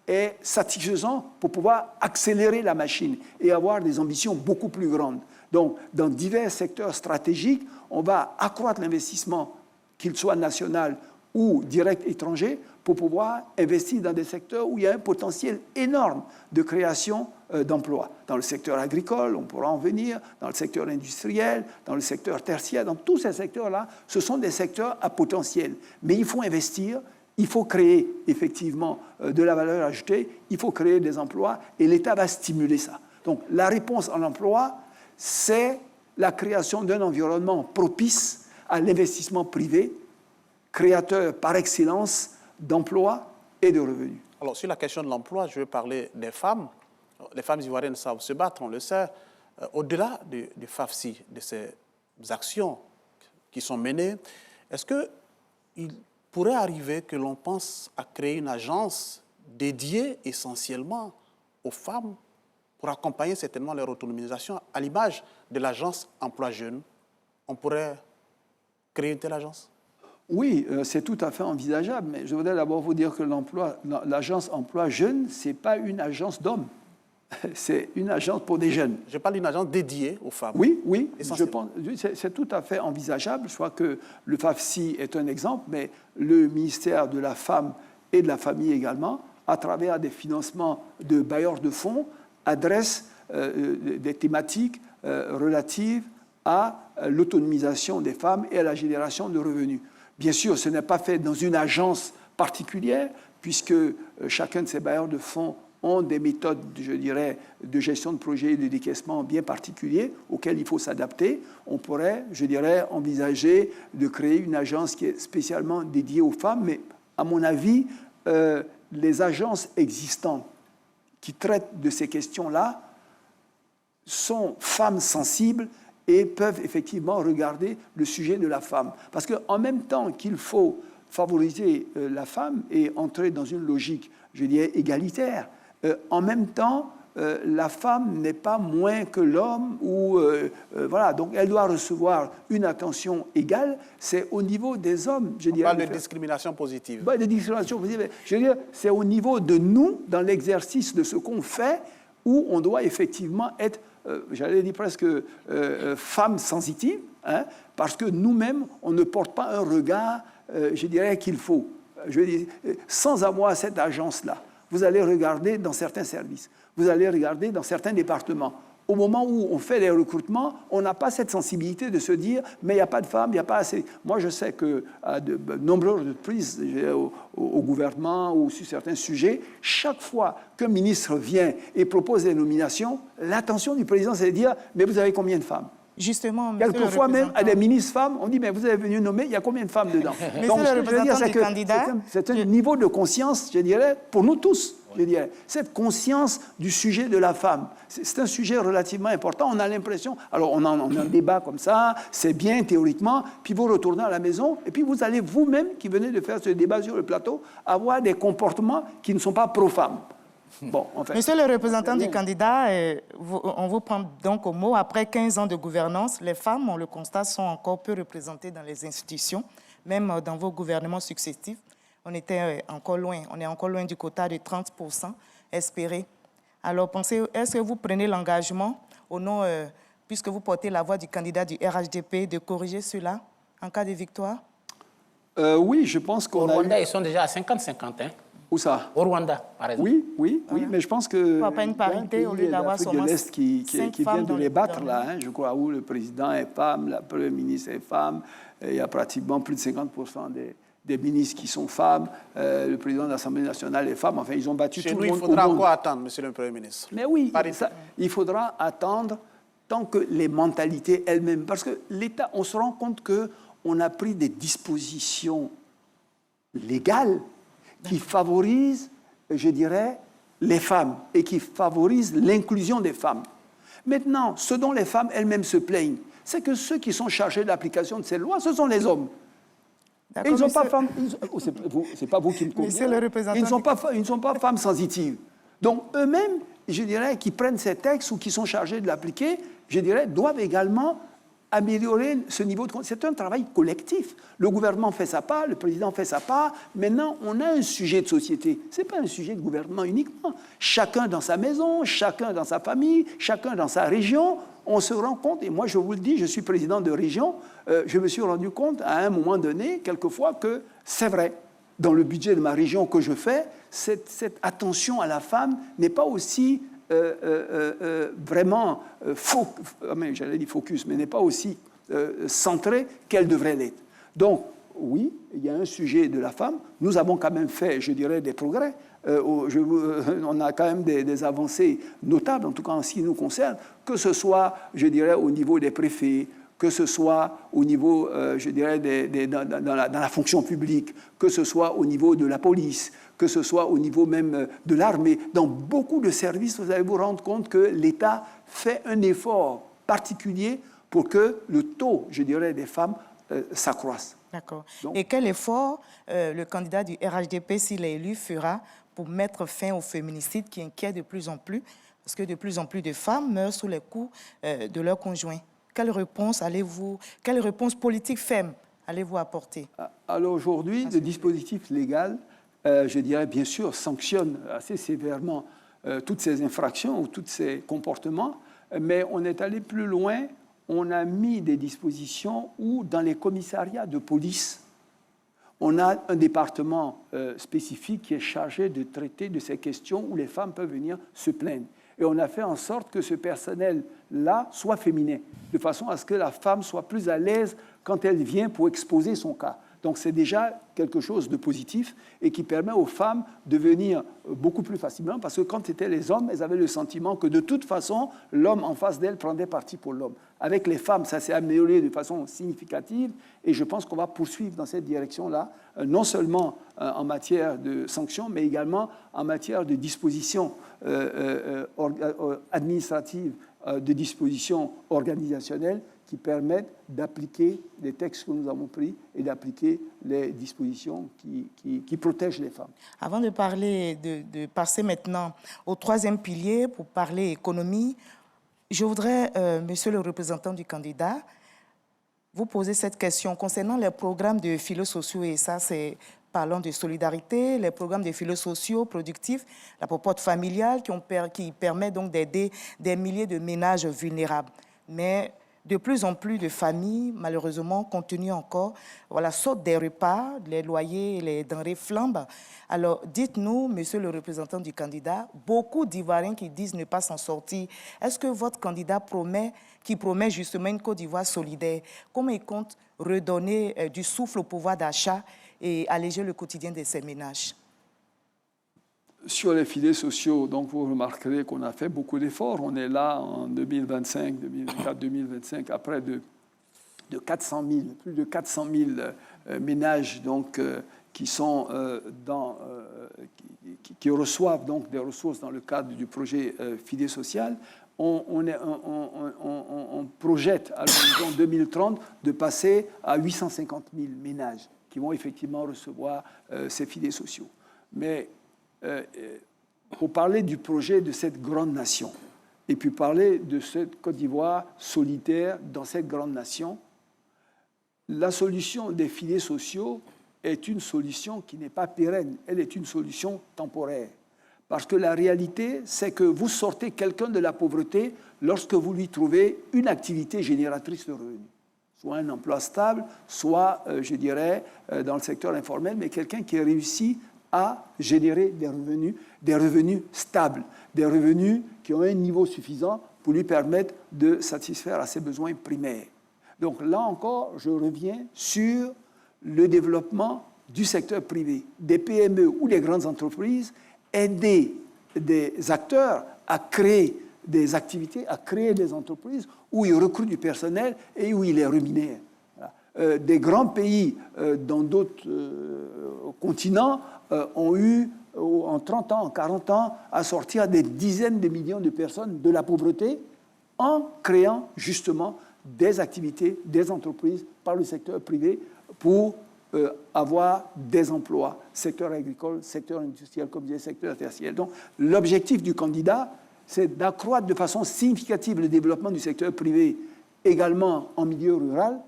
est satisfaisant pour pouvoir accélérer la machine et avoir des ambitions beaucoup plus grandes. Donc, dans divers secteurs stratégiques, on va accroître l'investissement, qu'il soit national ou direct étranger, pour pouvoir investir dans des secteurs où il y a un potentiel énorme de création d'emplois. Dans le secteur agricole, on pourra en venir, dans le secteur industriel, dans le secteur tertiaire, dans tous ces secteurs-là, ce sont des secteurs à potentiel. Mais il faut investir, il faut créer effectivement de la valeur ajoutée, il faut créer des emplois et l'État va stimuler ça. Donc la réponse à l'emploi, c'est la création d'un environnement propice à l'investissement privé, créateur par excellence d'emplois et de revenus. Alors, sur la question de l'emploi, je vais parler des femmes. Les femmes ivoiriennes savent se battre, on le sait. Au-delà du FAFSI, de ces actions qui sont menées, est-ce qu'il pourrait arriver que l'on pense à créer une agence dédiée essentiellement aux femmes pour accompagner certainement leur autonomisation, à l'image de l'agence Emploi Jeune? On pourrait créer une telle agence? Oui, c'est tout à fait envisageable, mais je voudrais d'abord vous dire que l'agence Emploi Jeune, ce n'est pas une agence d'hommes, c'est une agence pour des jeunes. Je parle d'une agence dédiée aux femmes. Oui, oui, je pense, c'est tout à fait envisageable. Je crois que le FAFSI est un exemple, mais le ministère de la Femme et de la Famille également, à travers des financements de bailleurs de fonds, adresse des thématiques relatives à l'autonomisation des femmes et à la génération de revenus. Bien sûr, ce n'est pas fait dans une agence particulière, puisque chacun de ces bailleurs de fonds ont des méthodes, je dirais, de gestion de projet et de décaissement bien particuliers auxquelles il faut s'adapter. On pourrait, je dirais, envisager de créer une agence qui est spécialement dédiée aux femmes, mais à mon avis, les agences existantes qui traitent de ces questions-là sont femmes sensibles et peuvent effectivement regarder le sujet de la femme. Parce qu'en même temps qu'il faut favoriser la femme et entrer dans une logique, je dirais, égalitaire, en même temps, la femme n'est pas moins que l'homme, voilà, donc elle doit recevoir une attention égale. C'est au niveau des hommes, je dirais. On parle de discrimination positive. De discrimination positive. Je veux dire, c'est au niveau de nous, dans l'exercice de ce qu'on fait, où on doit effectivement être, j'allais dire presque femme sensitive, hein, parce que nous-mêmes, on ne porte pas un regard, je dirais, qu'il faut. Je veux dire, sans avoir cette agence-là, vous allez regarder dans certains services, vous allez regarder dans certains départements. Au moment où on fait les recrutements, on n'a pas cette sensibilité de se dire « mais il n'y a pas de femmes, il n'y a pas assez ». Moi, je sais qu'à de nombreuses reprises au gouvernement ou sur certains sujets, chaque fois qu'un ministre vient et propose des nominations, l'attention du président, c'est de dire « mais vous avez combien de femmes ?» Justement, quelquefois même, à des ministres femmes, on dit « mais vous avez venu nommer, il y a combien de femmes dedans ?» Donc, ce que je veux dire, c'est que c'est un niveau de conscience, je dirais, pour nous tous. Je dirais, cette conscience du sujet de la femme, c'est un sujet relativement important. On a l'impression, alors on a un débat comme ça, c'est bien théoriquement, puis vous retournez à la maison, et puis vous allez vous-même, qui venez de faire ce débat sur le plateau, avoir des comportements qui ne sont pas pro-femmes. Bon, en fait, Monsieur le représentant du candidat, on vous prend donc au mot. Après 15 ans de gouvernance, les femmes, on le constate, sont encore peu représentées dans les institutions, même dans vos gouvernements successifs. On est encore loin du quota de 30% espéré. Alors, est-ce que vous prenez l'engagement, au nom, puisque vous portez la voix du candidat du RHDP, de corriger cela en cas de victoire? Oui, je pense qu'on Au Rwanda, ils sont déjà à 50-50. Hein? Où ça? Au Rwanda, par exemple. Oui, mais je pense que pas une parité au lieu d'avoir seulement de l'Est qui vient de les battre, là, hein, je crois, où le président est femme, la première ministre est femme, il y a pratiquement plus de 50% des ministres qui sont femmes, le président de l'Assemblée nationale est femme, enfin, ils ont battu tout le monde. Chez nous, il faudra encore attendre, monsieur le Premier ministre. Mais oui, il faudra attendre tant que les mentalités elles-mêmes, parce que l'État, on se rend compte qu'on a pris des dispositions légales qui favorisent, je dirais, les femmes et qui favorisent l'inclusion des femmes. Maintenant, ce dont les femmes elles-mêmes se plaignent, c'est que ceux qui sont chargés de l'application de ces lois, ce sont les hommes. Et ils ne sont pas femmes. C'est pas vous qui me convenez. Ils ne sont pas femmes sensitives. Donc eux-mêmes, je dirais, qui prennent ces textes ou qui sont chargés de l'appliquer, je dirais, doivent également améliorer ce niveau de... C'est un travail collectif. Le gouvernement fait sa part, le président fait sa part. Maintenant, on a un sujet de société. Ce n'est pas un sujet de gouvernement uniquement. Chacun dans sa maison, chacun dans sa famille, chacun dans sa région, on se rend compte, et moi je vous le dis, je suis président de région, je me suis rendu compte à un moment donné, quelquefois, que c'est vrai. Dans le budget de ma région que je fais, cette attention à la femme n'est pas aussi... vraiment, j'allais dire focus, mais n'est pas aussi centrée qu'elle devrait l'être. Donc, oui, il y a un sujet de la femme. Nous avons quand même fait, je dirais, des progrès on a quand même des avancées notables, en tout cas en ce qui nous concerne, que ce soit, je dirais, au niveau des préfets, que ce soit au niveau, je dirais, dans la fonction publique, que ce soit au niveau de la police, que ce soit au niveau même de l'armée. Dans beaucoup de services, vous allez vous rendre compte que l'État fait un effort particulier pour que le taux, je dirais, des femmes s'accroisse. D'accord. Et quel effort le candidat du RHDP, s'il est élu, fera pour mettre fin au féminicide qui inquiète de plus en plus, parce que de plus en plus de femmes meurent sous les coups de leurs conjoints? Quelle réponse politique ferme allez-vous apporter? Alors aujourd'hui, le dispositif légal, je dirais bien sûr, sanctionne assez sévèrement toutes ces infractions ou tous ces comportements, mais on est allé plus loin. On a mis des dispositions où, dans les commissariats de police, on a un département spécifique qui est chargé de traiter de ces questions où les femmes peuvent venir se plaindre. Et on a fait en sorte que ce personnel-là soit féminin, de façon à ce que la femme soit plus à l'aise quand elle vient pour exposer son cas. Donc c'est déjà quelque chose de positif et qui permet aux femmes de venir beaucoup plus facilement, parce que quand c'était les hommes, elles avaient le sentiment que de toute façon, l'homme en face d'elles prenait parti pour l'homme. Avec les femmes, ça s'est amélioré de façon significative et je pense qu'on va poursuivre dans cette direction-là, non seulement en matière de sanctions, mais également en matière de dispositions administratives, de dispositions organisationnelles qui permettent d'appliquer les textes que nous avons pris et d'appliquer les dispositions qui protègent les femmes. Avant de passer maintenant au troisième pilier pour parler économie, je voudrais, monsieur le représentant du candidat, vous poser cette question concernant les programmes de filets sociaux, et ça c'est parlant de solidarité, les programmes de filets sociaux productifs, la popote familiale qui permet donc d'aider des milliers de ménages vulnérables. Mais de plus en plus de familles, malheureusement, continuent encore, sautent des repas, les loyers, les denrées flambent. Alors, dites-nous, monsieur le représentant du candidat, beaucoup d'Ivoiriens qui disent ne pas s'en sortir. Est-ce que votre candidat promet justement une Côte d'Ivoire solidaire? Comment il compte redonner du souffle au pouvoir d'achat et alléger le quotidien de ces ménages? Sur les filets sociaux, donc vous remarquerez qu'on a fait beaucoup d'efforts. On est là en 2025, 2024, 2025, à près de 400 000, plus de 400 000 ménages donc, qui reçoivent donc des ressources dans le cadre du projet filet social. On projette à l'horizon 2030 de passer à 850 000 ménages qui vont effectivement recevoir ces filets sociaux. Mais pour parler du projet de cette grande nation et puis parler de cette Côte d'Ivoire solitaire dans cette grande nation, la solution des filets sociaux est une solution qui n'est pas pérenne, elle est une solution temporaire. Parce que la réalité, c'est que vous sortez quelqu'un de la pauvreté lorsque vous lui trouvez une activité génératrice de revenus. Soit un emploi stable, soit, je dirais, dans le secteur informel, mais quelqu'un qui réussit à générer des revenus stables, des revenus qui ont un niveau suffisant pour lui permettre de satisfaire à ses besoins primaires. Donc là encore, je reviens sur le développement du secteur privé, des PME ou des grandes entreprises, aider des acteurs à créer des activités, à créer des entreprises où ils recrutent du personnel et où ils les rémunèrent. Voilà. Des grands pays dans d'autres continents ont eu, en 30 ans, en 40 ans, à sortir des dizaines de millions de personnes de la pauvreté en créant justement des activités, des entreprises par le secteur privé pour avoir des emplois, secteur agricole, secteur industriel, comme disait, secteur tertiaire. Donc l'objectif du candidat, c'est d'accroître de façon significative le développement du secteur privé, également en milieu rural,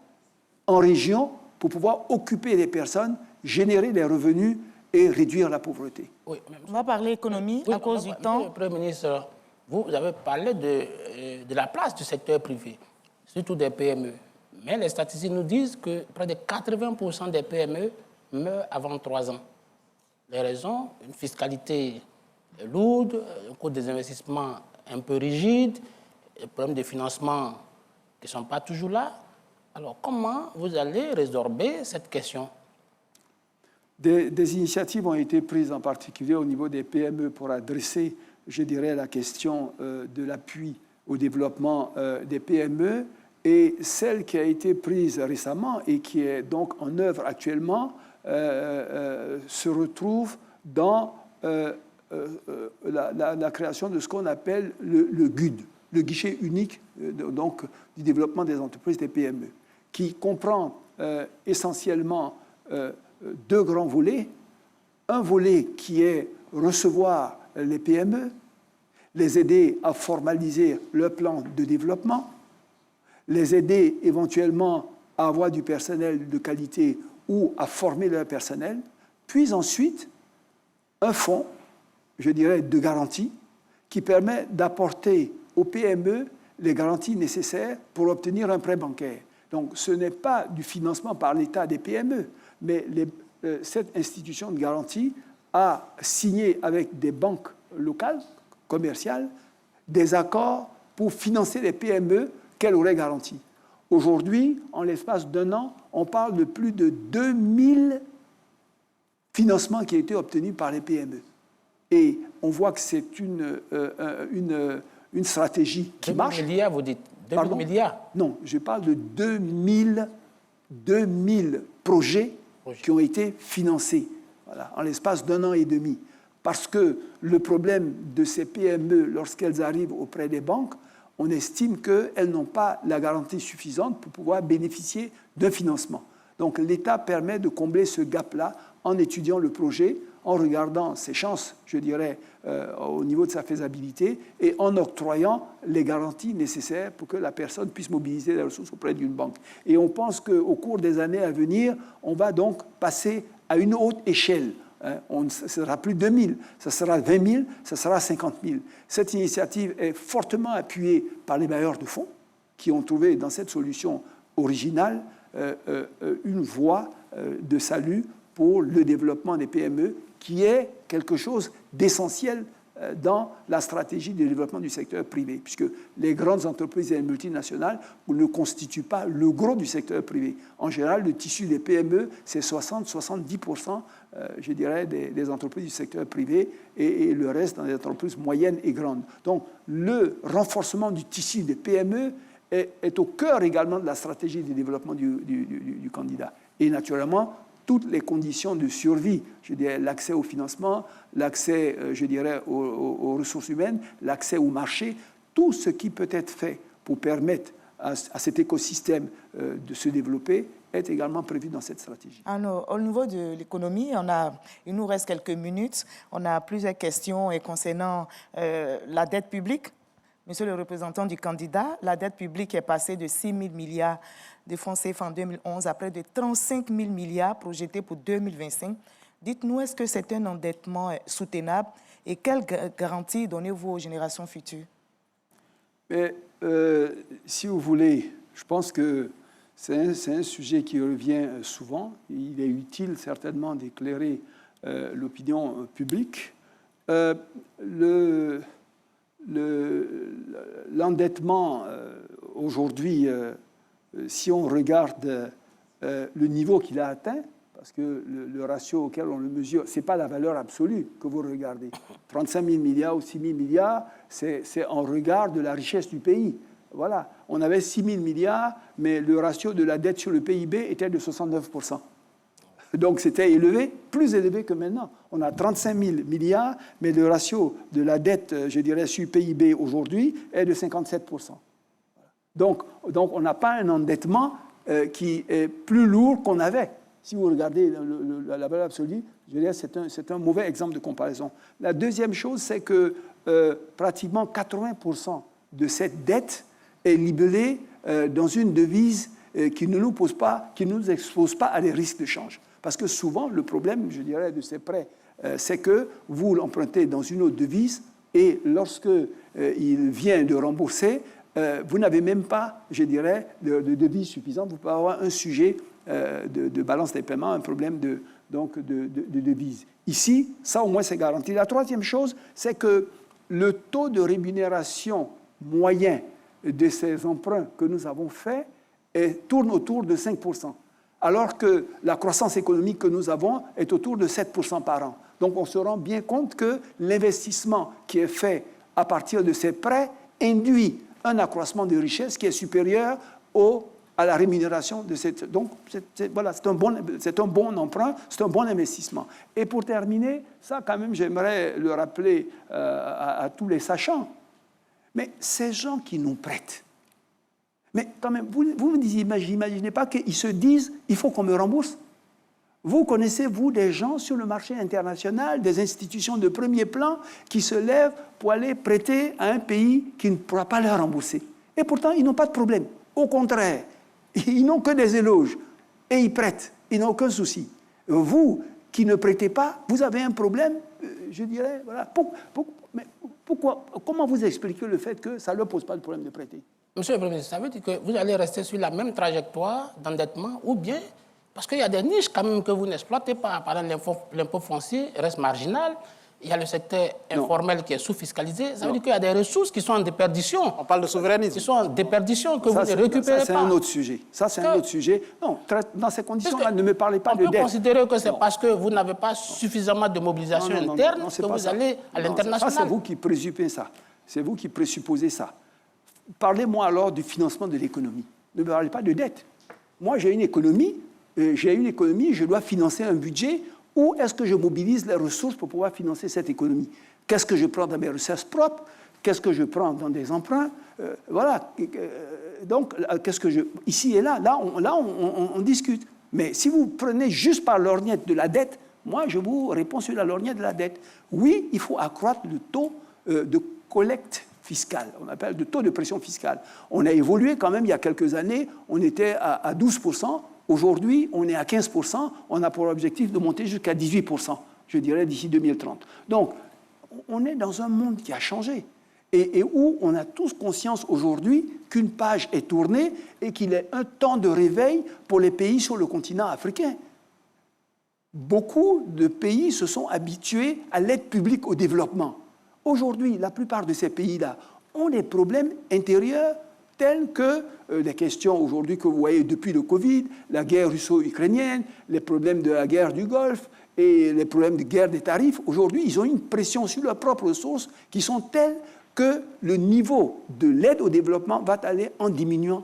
en région, pour pouvoir occuper les personnes, générer des revenus et réduire la pauvreté. Oui, on va parler économie à cause du temps. Le Premier ministre, vous avez parlé de la place du secteur privé, surtout des PME. Mais les statistiques nous disent que près de 80% des PME meurent avant 3 ans. Les raisons, une fiscalité lourde, un coût des investissements un peu rigide, des problèmes de financement qui ne sont pas toujours là. Alors, comment vous allez résorber cette question? Des initiatives ont été prises, en particulier au niveau des PME, pour adresser, je dirais, la question de l'appui au développement des PME. Et celle qui a été prise récemment et qui est donc en œuvre actuellement se retrouve dans la création de ce qu'on appelle le GUD, le guichet unique donc, du développement des entreprises, des PME, qui comprend essentiellement deux grands volets. Un volet qui est recevoir les PME, les aider à formaliser leur plan de développement, les aider éventuellement à avoir du personnel de qualité ou à former leur personnel, puis ensuite un fonds, je dirais, de garantie qui permet d'apporter aux PME les garanties nécessaires pour obtenir un prêt bancaire. Donc ce n'est pas du financement par l'État des PME, mais cette institution de garantie a signé avec des banques locales, commerciales, des accords pour financer les PME qu'elle aurait garanties. Aujourd'hui, en l'espace d'un an, on parle de plus de 2000 financements qui ont été obtenus par les PME. Et on voit que c'est une stratégie qui marche. 2000 milliards, vous dites 2000 milliards? Non, je parle de 2000 projets qui ont été financés voilà, en l'espace d'un an et demi. Parce que le problème de ces PME, lorsqu'elles arrivent auprès des banques, on estime qu'elles n'ont pas la garantie suffisante pour pouvoir bénéficier d'un financement. Donc l'État permet de combler ce gap-là en étudiant le projet, en regardant ses chances, je dirais, au niveau de sa faisabilité et en octroyant les garanties nécessaires pour que la personne puisse mobiliser les ressources auprès d'une banque. Et on pense qu'au cours des années à venir, on va donc passer à une haute échelle. Ce ne sera plus 2000, ce sera 20 000, ce sera 50 000. Cette initiative est fortement appuyée par les bailleurs de fonds qui ont trouvé dans cette solution originale une voie de salut pour le développement des PME qui est quelque chose d'essentiel dans la stratégie de développement du secteur privé, puisque les grandes entreprises et les multinationales ne constituent pas le gros du secteur privé. En général, le tissu des PME, c'est 60-70%, je dirais, des entreprises du secteur privé et le reste dans des entreprises moyennes et grandes. Donc, le renforcement du tissu des PME est au cœur également de la stratégie de développement du candidat. Et naturellement, toutes les conditions de survie, je dirais l'accès au financement, l'accès, je dirais, aux ressources humaines, l'accès au marché, tout ce qui peut être fait pour permettre à cet écosystème de se développer est également prévu dans cette stratégie. Alors, au niveau de l'économie, il nous reste quelques minutes. On a plusieurs questions concernant la dette publique. Monsieur le représentant du candidat, la dette publique est passée de 6 000 milliards de francs CFA en 2011 à près de 35 000 milliards projetés pour 2025. Dites-nous, est-ce que c'est un endettement soutenable et quelles garanties donnez-vous aux générations futures? Mais, si vous voulez, je pense que c'est un sujet qui revient souvent. Il est utile certainement d'éclairer l'opinion publique. L'endettement, aujourd'hui, si on regarde le niveau qu'il a atteint, parce que le ratio auquel on le mesure, ce n'est pas la valeur absolue que vous regardez. 35 000 milliards ou 6 000 milliards, c'est en regard de la richesse du pays. Voilà, on avait 6 000 milliards, mais le ratio de la dette sur le PIB était de 69%. Donc c'était élevé, plus élevé que maintenant. On a 35 000 milliards, mais le ratio de la dette, je dirais, sur le PIB aujourd'hui est de 57%. Donc on n'a pas un endettement qui est plus lourd qu'on avait. Si vous regardez la valeur absolue, je veux dire, c'est un mauvais exemple de comparaison. La deuxième chose, c'est que pratiquement 80% de cette dette est libellée dans une devise qui ne nous expose pas à des risques de change. Parce que souvent, le problème, je dirais, de ces prêts, c'est que vous l'empruntez dans une autre devise et lorsqu'il vient de rembourser, vous n'avez même pas, je dirais, de devise suffisante. Vous pouvez avoir un sujet de balance des paiements, un problème de devise. Ici, ça au moins c'est garanti. La troisième chose, c'est que le taux de rémunération moyen de ces emprunts que nous avons faits tourne autour de 5%. alors que la croissance économique que nous avons est autour de 7% par an. Donc on se rend bien compte que l'investissement qui est fait à partir de ces prêts induit un accroissement de richesse qui est supérieur à la rémunération de cette... Donc voilà, c'est un bon emprunt, c'est un bon investissement. Et pour terminer, ça quand même j'aimerais le rappeler à tous les sachants, mais ces gens qui nous prêtent, mais quand même, vous n'imaginez pas qu'ils se disent « il faut qu'on me rembourse ». Vous connaissez, vous, des gens sur le marché international, des institutions de premier plan qui se lèvent pour aller prêter à un pays qui ne pourra pas leur rembourser. Et pourtant, ils n'ont pas de problème. Au contraire, ils n'ont que des éloges. Et ils prêtent. Ils n'ont aucun souci. Vous, qui ne prêtez pas, vous avez un problème, je dirais, voilà. Mais pourquoi, comment vous expliquez le fait que ça ne leur pose pas de problème de prêter ? Monsieur le Premier ministre, ça veut dire que vous allez rester sur la même trajectoire d'endettement ou bien, parce qu'il y a des niches quand même que vous n'exploitez pas. Par exemple, l'impôt foncier reste marginal. Il y a le secteur informel qui est sous-fiscalisé. Ça veut dire qu'il y a des ressources qui sont en déperdition. On parle de souverainisme. Qui sont en déperdition, que vous ne récupérez pas. Ça, c'est un autre sujet. Ça, c'est un autre sujet. Non, dans ces conditions-là, ne me parlez pas de dette. On peut considérer que c'est parce que vous n'avez pas suffisamment de mobilisation interne que vous allez à l'international. Ça, c'est vous qui présupposez ça. C'est vous qui présupposez ça. Parlez-moi alors du financement de l'économie. Ne me parlez pas de dette. Moi, j'ai une économie, je dois financer un budget. Où est-ce que je mobilise les ressources pour pouvoir financer cette économie? Qu'est-ce que je prends dans mes ressources propres? Qu'est-ce que je prends dans des emprunts? Voilà. Donc, qu'est-ce que je... Ici et là, on discute. Mais si vous prenez juste par lorgnette de la dette, moi, je vous réponds sur la lorgnette de la dette. Oui, il faut accroître le taux de collecte fiscale. On appelle le taux de pression fiscale. On a évolué quand même il y a quelques années. On était à 12%. Aujourd'hui, on est à 15%, on a pour objectif de monter jusqu'à 18%, je dirais, d'ici 2030. Donc, on est dans un monde qui a changé et où on a tous conscience aujourd'hui qu'une page est tournée et qu'il est un temps de réveil pour les pays sur le continent africain. Beaucoup de pays se sont habitués à l'aide publique au développement. Aujourd'hui, la plupart de ces pays-là ont des problèmes intérieurs telles que les questions aujourd'hui que vous voyez depuis le Covid, la guerre russo-ukrainienne, les problèmes de la guerre du Golfe et les problèmes de guerre des tarifs. Aujourd'hui, ils ont une pression sur leurs propres ressources qui sont telles que le niveau de l'aide au développement va aller en diminuant.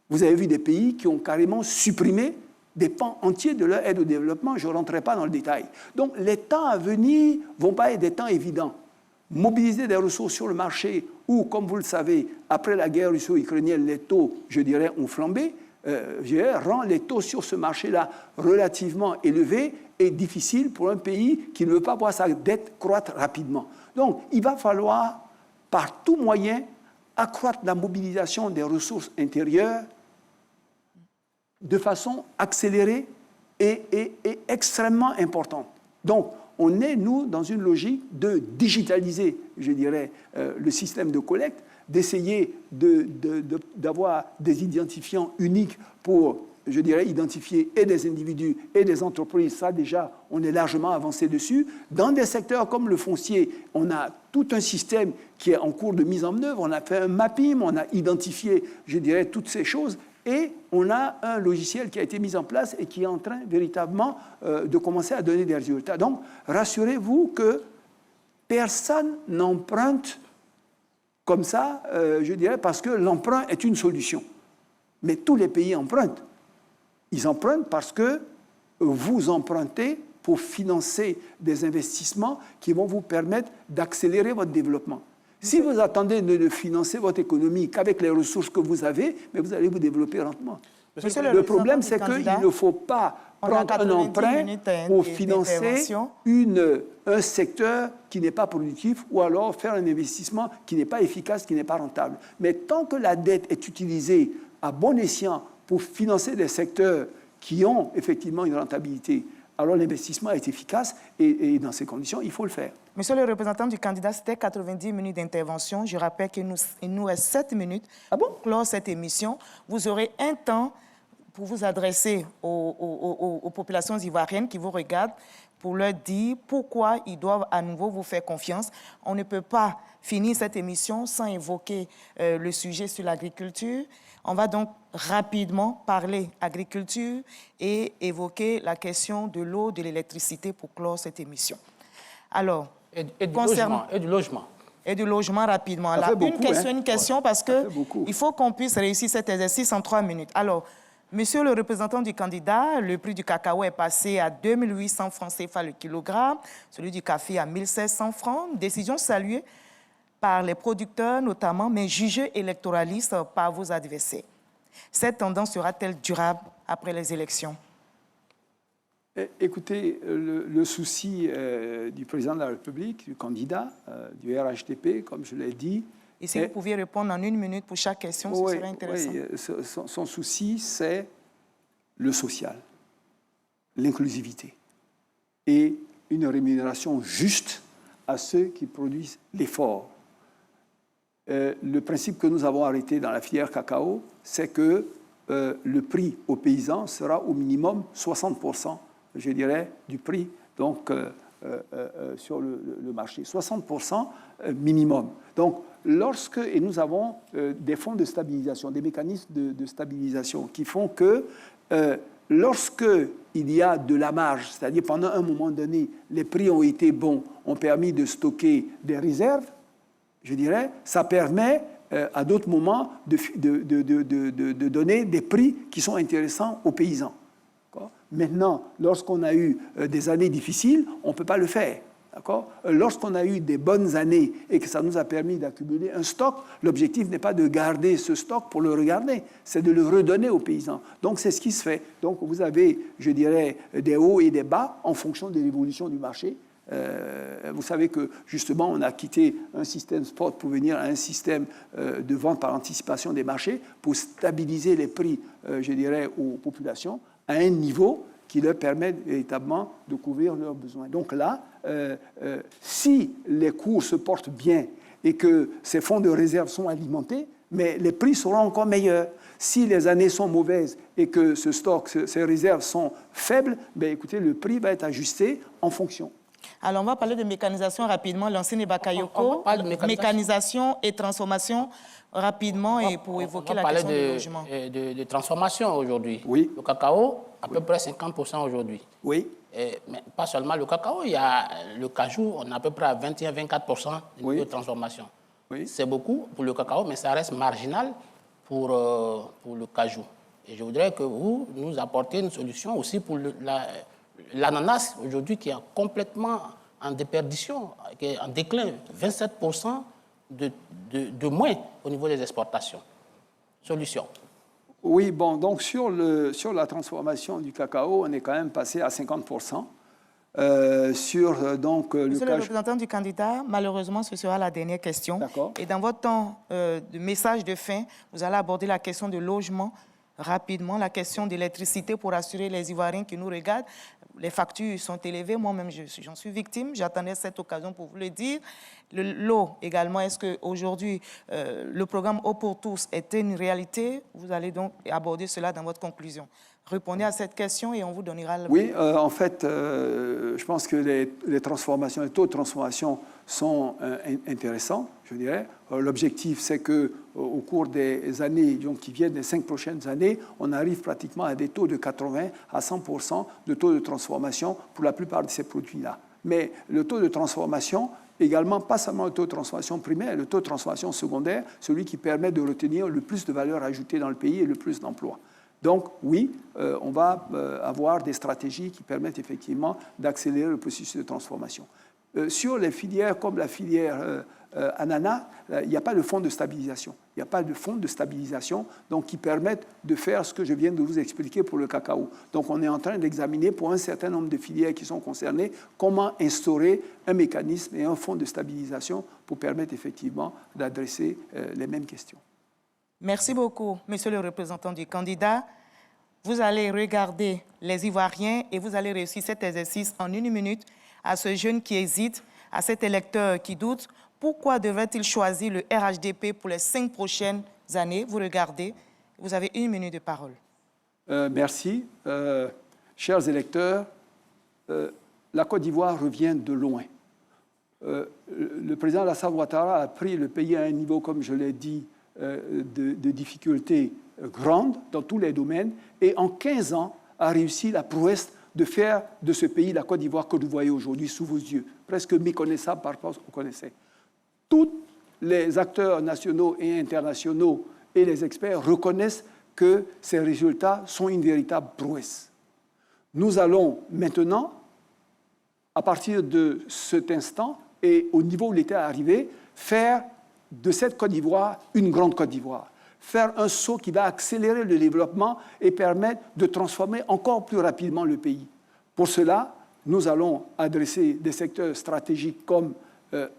Vous avez vu des pays qui ont carrément supprimé des pans entiers de leur aide au développement. Je ne rentrerai pas dans le détail. Donc, les temps à venir ne vont pas être des temps évidents. Mobiliser des ressources sur le marché où, comme vous le savez, après la guerre russo-ukrainienne, les taux, je dirais, ont flambé, rend les taux sur ce marché-là relativement élevés et difficile pour un pays qui ne veut pas voir sa dette croître rapidement. Donc, il va falloir, par tout moyen, accroître la mobilisation des ressources intérieures de façon accélérée et extrêmement importante. Donc, on est, nous, dans une logique de digitaliser, je dirais, le système de collecte, d'essayer d'avoir des identifiants uniques pour, je dirais, identifier et des individus et des entreprises. Ça, déjà, on est largement avancé dessus. Dans des secteurs comme le foncier, on a tout un système qui est en cours de mise en œuvre. On a fait un mapping, on a identifié, je dirais, toutes ces choses. Et on a un logiciel qui a été mis en place et qui est en train véritablement de commencer à donner des résultats. Donc, rassurez-vous que personne n'emprunte comme ça, je dirais, parce que l'emprunt est une solution. Mais tous les pays empruntent. Ils empruntent parce que vous empruntez pour financer des investissements qui vont vous permettre d'accélérer votre développement. Si vous attendez de financer votre économie qu'avec les ressources que vous avez, mais vous allez vous développer lentement. Le problème, c'est qu'il ne faut pas prendre un emprunt pour financer un secteur qui n'est pas productif ou alors faire un investissement qui n'est pas efficace, qui n'est pas rentable. Mais tant que la dette est utilisée à bon escient pour financer des secteurs qui ont effectivement une rentabilité, alors l'investissement est efficace et dans ces conditions, il faut le faire. Monsieur le représentant du candidat, c'était 90 minutes d'intervention. Je rappelle qu'il nous reste 7 minutes pour clore cette émission. Vous aurez un temps pour vous adresser aux populations ivoiriennes qui vous regardent. pour leur dire pourquoi ils doivent à nouveau vous faire confiance. On ne peut pas finir cette émission sans évoquer le sujet sur l'agriculture. On va donc rapidement parler agriculture et évoquer la question de l'eau, de l'électricité pour clore cette émission. Alors, et du logement. Et du logement rapidement. Ça Là, fait beaucoup, une question parce qu'il faut qu'on puisse réussir cet exercice en 3 minutes. Alors, monsieur le représentant du candidat, le prix du cacao est passé à 2 800 francs CFA le kilogramme, celui du café à 1 700 francs. Décision saluée par les producteurs notamment, mais jugée électoraliste par vos adversaires. Cette tendance sera-t-elle durable après les élections? Écoutez, le souci du président de la République, du candidat, du RHDP, comme je l'ai dit... Et si vous pouviez répondre en 1 minute pour chaque question, ce serait intéressant. Oui, son souci, c'est le social, l'inclusivité et une rémunération juste à ceux qui produisent l'effort. Le principe que nous avons arrêté dans la filière cacao, c'est que le prix aux paysans sera au minimum 60%, je dirais, du prix donc, sur le marché. 60% minimum. Donc, et nous avons des fonds de stabilisation, des mécanismes de stabilisation qui font que lorsqu'il y a de la marge, c'est-à-dire pendant un moment donné, les prix ont été bons, ont permis de stocker des réserves, je dirais, ça permet à d'autres moments de donner des prix qui sont intéressants aux paysans. Maintenant, lorsqu'on a eu des années difficiles, on ne peut pas le faire. Lorsqu'on a eu des bonnes années et que ça nous a permis d'accumuler un stock, l'objectif n'est pas de garder ce stock pour le regarder, c'est de le redonner aux paysans. Donc, c'est ce qui se fait. Donc, vous avez, je dirais, des hauts et des bas en fonction de l'évolution du marché. Vous savez que, justement, on a quitté un système spot pour venir à un système de vente par anticipation des marchés pour stabiliser les prix, je dirais, aux populations à un niveau qui leur permet véritablement de couvrir leurs besoins. Donc là, si les cours se portent bien et que ces fonds de réserve sont alimentés, mais les prix seront encore meilleurs. Si les années sont mauvaises et que ce stock, ces réserves sont faibles, ben écoutez, le prix va être ajusté en fonction. Alors, on va parler de mécanisation rapidement. Lancine Bakayoko, mécanisation et transformation rapidement et pour évoquer la question du logement. De transformation aujourd'hui. Oui. Le cacao, à peu près 50% aujourd'hui. Oui. Mais pas seulement le cacao, il y a le cajou, on est à peu près à 21-24% de transformation. Oui. C'est beaucoup pour le cacao, mais ça reste marginal pour le cajou. Et je voudrais que vous nous apportiez une solution aussi pour l'ananas, aujourd'hui, qui est complètement en déperdition, qui est en déclin, 27% de moins au niveau des exportations. Solution. Oui, bon, donc sur la transformation du cacao, on est quand même passé à 50%. Monsieur le représentant du candidat, malheureusement, ce sera la dernière question. Et dans votre temps de message de fin, vous allez aborder la question de logement rapidement, la question d'électricité pour assurer les Ivoiriens qui nous regardent. Les factures sont élevées, moi-même j'en suis victime, j'attendais cette occasion pour vous le dire. L'eau également, est-ce qu'aujourd'hui le programme Eau pour tous est une réalité? Vous allez donc aborder cela dans votre conclusion. Répondez à cette question et on vous donnera le... Oui, en fait, je pense que les transformations, les taux de transformation sont intéressants, je dirais. L'objectif, c'est qu'au cours des années qui viennent, les 5 prochaines années, on arrive pratiquement à des taux de 80 à 100% de taux de transformation pour la plupart de ces produits-là. Mais le taux de transformation, également, pas seulement le taux de transformation primaire, le taux de transformation secondaire, celui qui permet de retenir le plus de valeur ajoutée dans le pays et le plus d'emplois. Donc, oui, on va avoir des stratégies qui permettent effectivement d'accélérer le processus de transformation. Sur les filières comme la filière ananas, il n'y a pas de fonds de stabilisation. Il n'y a pas de fonds de stabilisation donc, qui permettent de faire ce que je viens de vous expliquer pour le cacao. Donc, on est en train d'examiner pour un certain nombre de filières qui sont concernées comment instaurer un mécanisme et un fonds de stabilisation pour permettre effectivement d'adresser les mêmes questions. Merci beaucoup, monsieur le représentant du candidat. Vous allez regarder les Ivoiriens et vous allez réussir cet exercice en 1 minute à ce jeune qui hésite, à cet électeur qui doute. Pourquoi devrait-il choisir le RHDP pour les 5 prochaines années? Vous regardez, vous avez 1 minute de parole. Merci. Chers électeurs, la Côte d'Ivoire revient de loin. Le président Alassane Ouattara a pris le pays à un niveau, comme je l'ai dit, de difficultés grandes dans tous les domaines, et en 15 ans a réussi la prouesse de faire de ce pays la Côte d'Ivoire que vous voyez aujourd'hui sous vos yeux, presque méconnaissable par rapport à ce qu'on connaissait. Tous les acteurs nationaux et internationaux et les experts reconnaissent que ces résultats sont une véritable prouesse. Nous allons maintenant, à partir de cet instant et au niveau où il était arrivé, faire de cette Côte d'Ivoire une grande Côte d'Ivoire. Faire un saut qui va accélérer le développement et permettre de transformer encore plus rapidement le pays. Pour cela, nous allons adresser des secteurs stratégiques comme,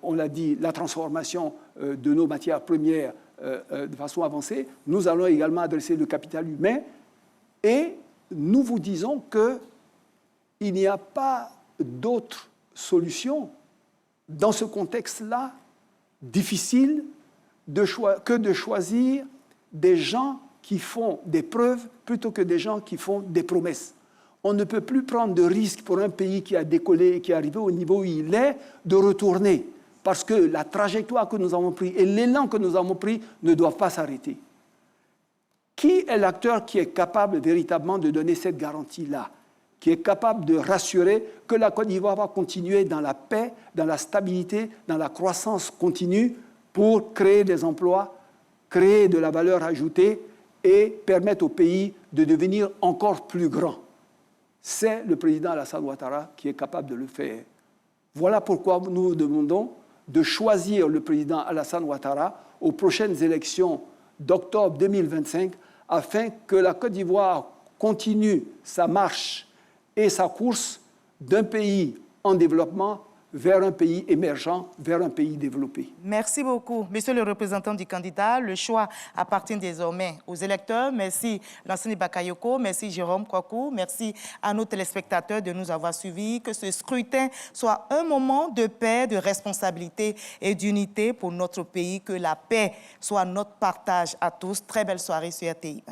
on l'a dit, la transformation de nos matières premières de façon avancée. Nous allons également adresser le capital humain et nous vous disons qu'il n'y a pas d'autre solution dans ce contexte-là difficile que de choisir des gens qui font des preuves plutôt que des gens qui font des promesses. On ne peut plus prendre de risques pour un pays qui a décollé et qui est arrivé au niveau où il est, de retourner, parce que la trajectoire que nous avons prise et l'élan que nous avons pris ne doivent pas s'arrêter. Qui est l'acteur qui est capable véritablement de donner cette garantie-là, qui est capable de rassurer que la Côte d'Ivoire va continuer dans la paix, dans la stabilité, dans la croissance continue pour créer des emplois, créer de la valeur ajoutée et permettre au pays de devenir encore plus grand. C'est le président Alassane Ouattara qui est capable de le faire. Voilà pourquoi nous vous demandons de choisir le président Alassane Ouattara aux prochaines élections d'octobre 2025 afin que la Côte d'Ivoire continue sa marche et sa course d'un pays en développement vers un pays émergent, vers un pays développé. Merci beaucoup, monsieur le représentant du candidat. Le choix appartient désormais aux électeurs. Merci Lansana Bakayoko, merci Jérôme Kouakou, merci à nos téléspectateurs de nous avoir suivis. Que ce scrutin soit un moment de paix, de responsabilité et d'unité pour notre pays. Que la paix soit notre partage à tous. Très belle soirée sur RTI.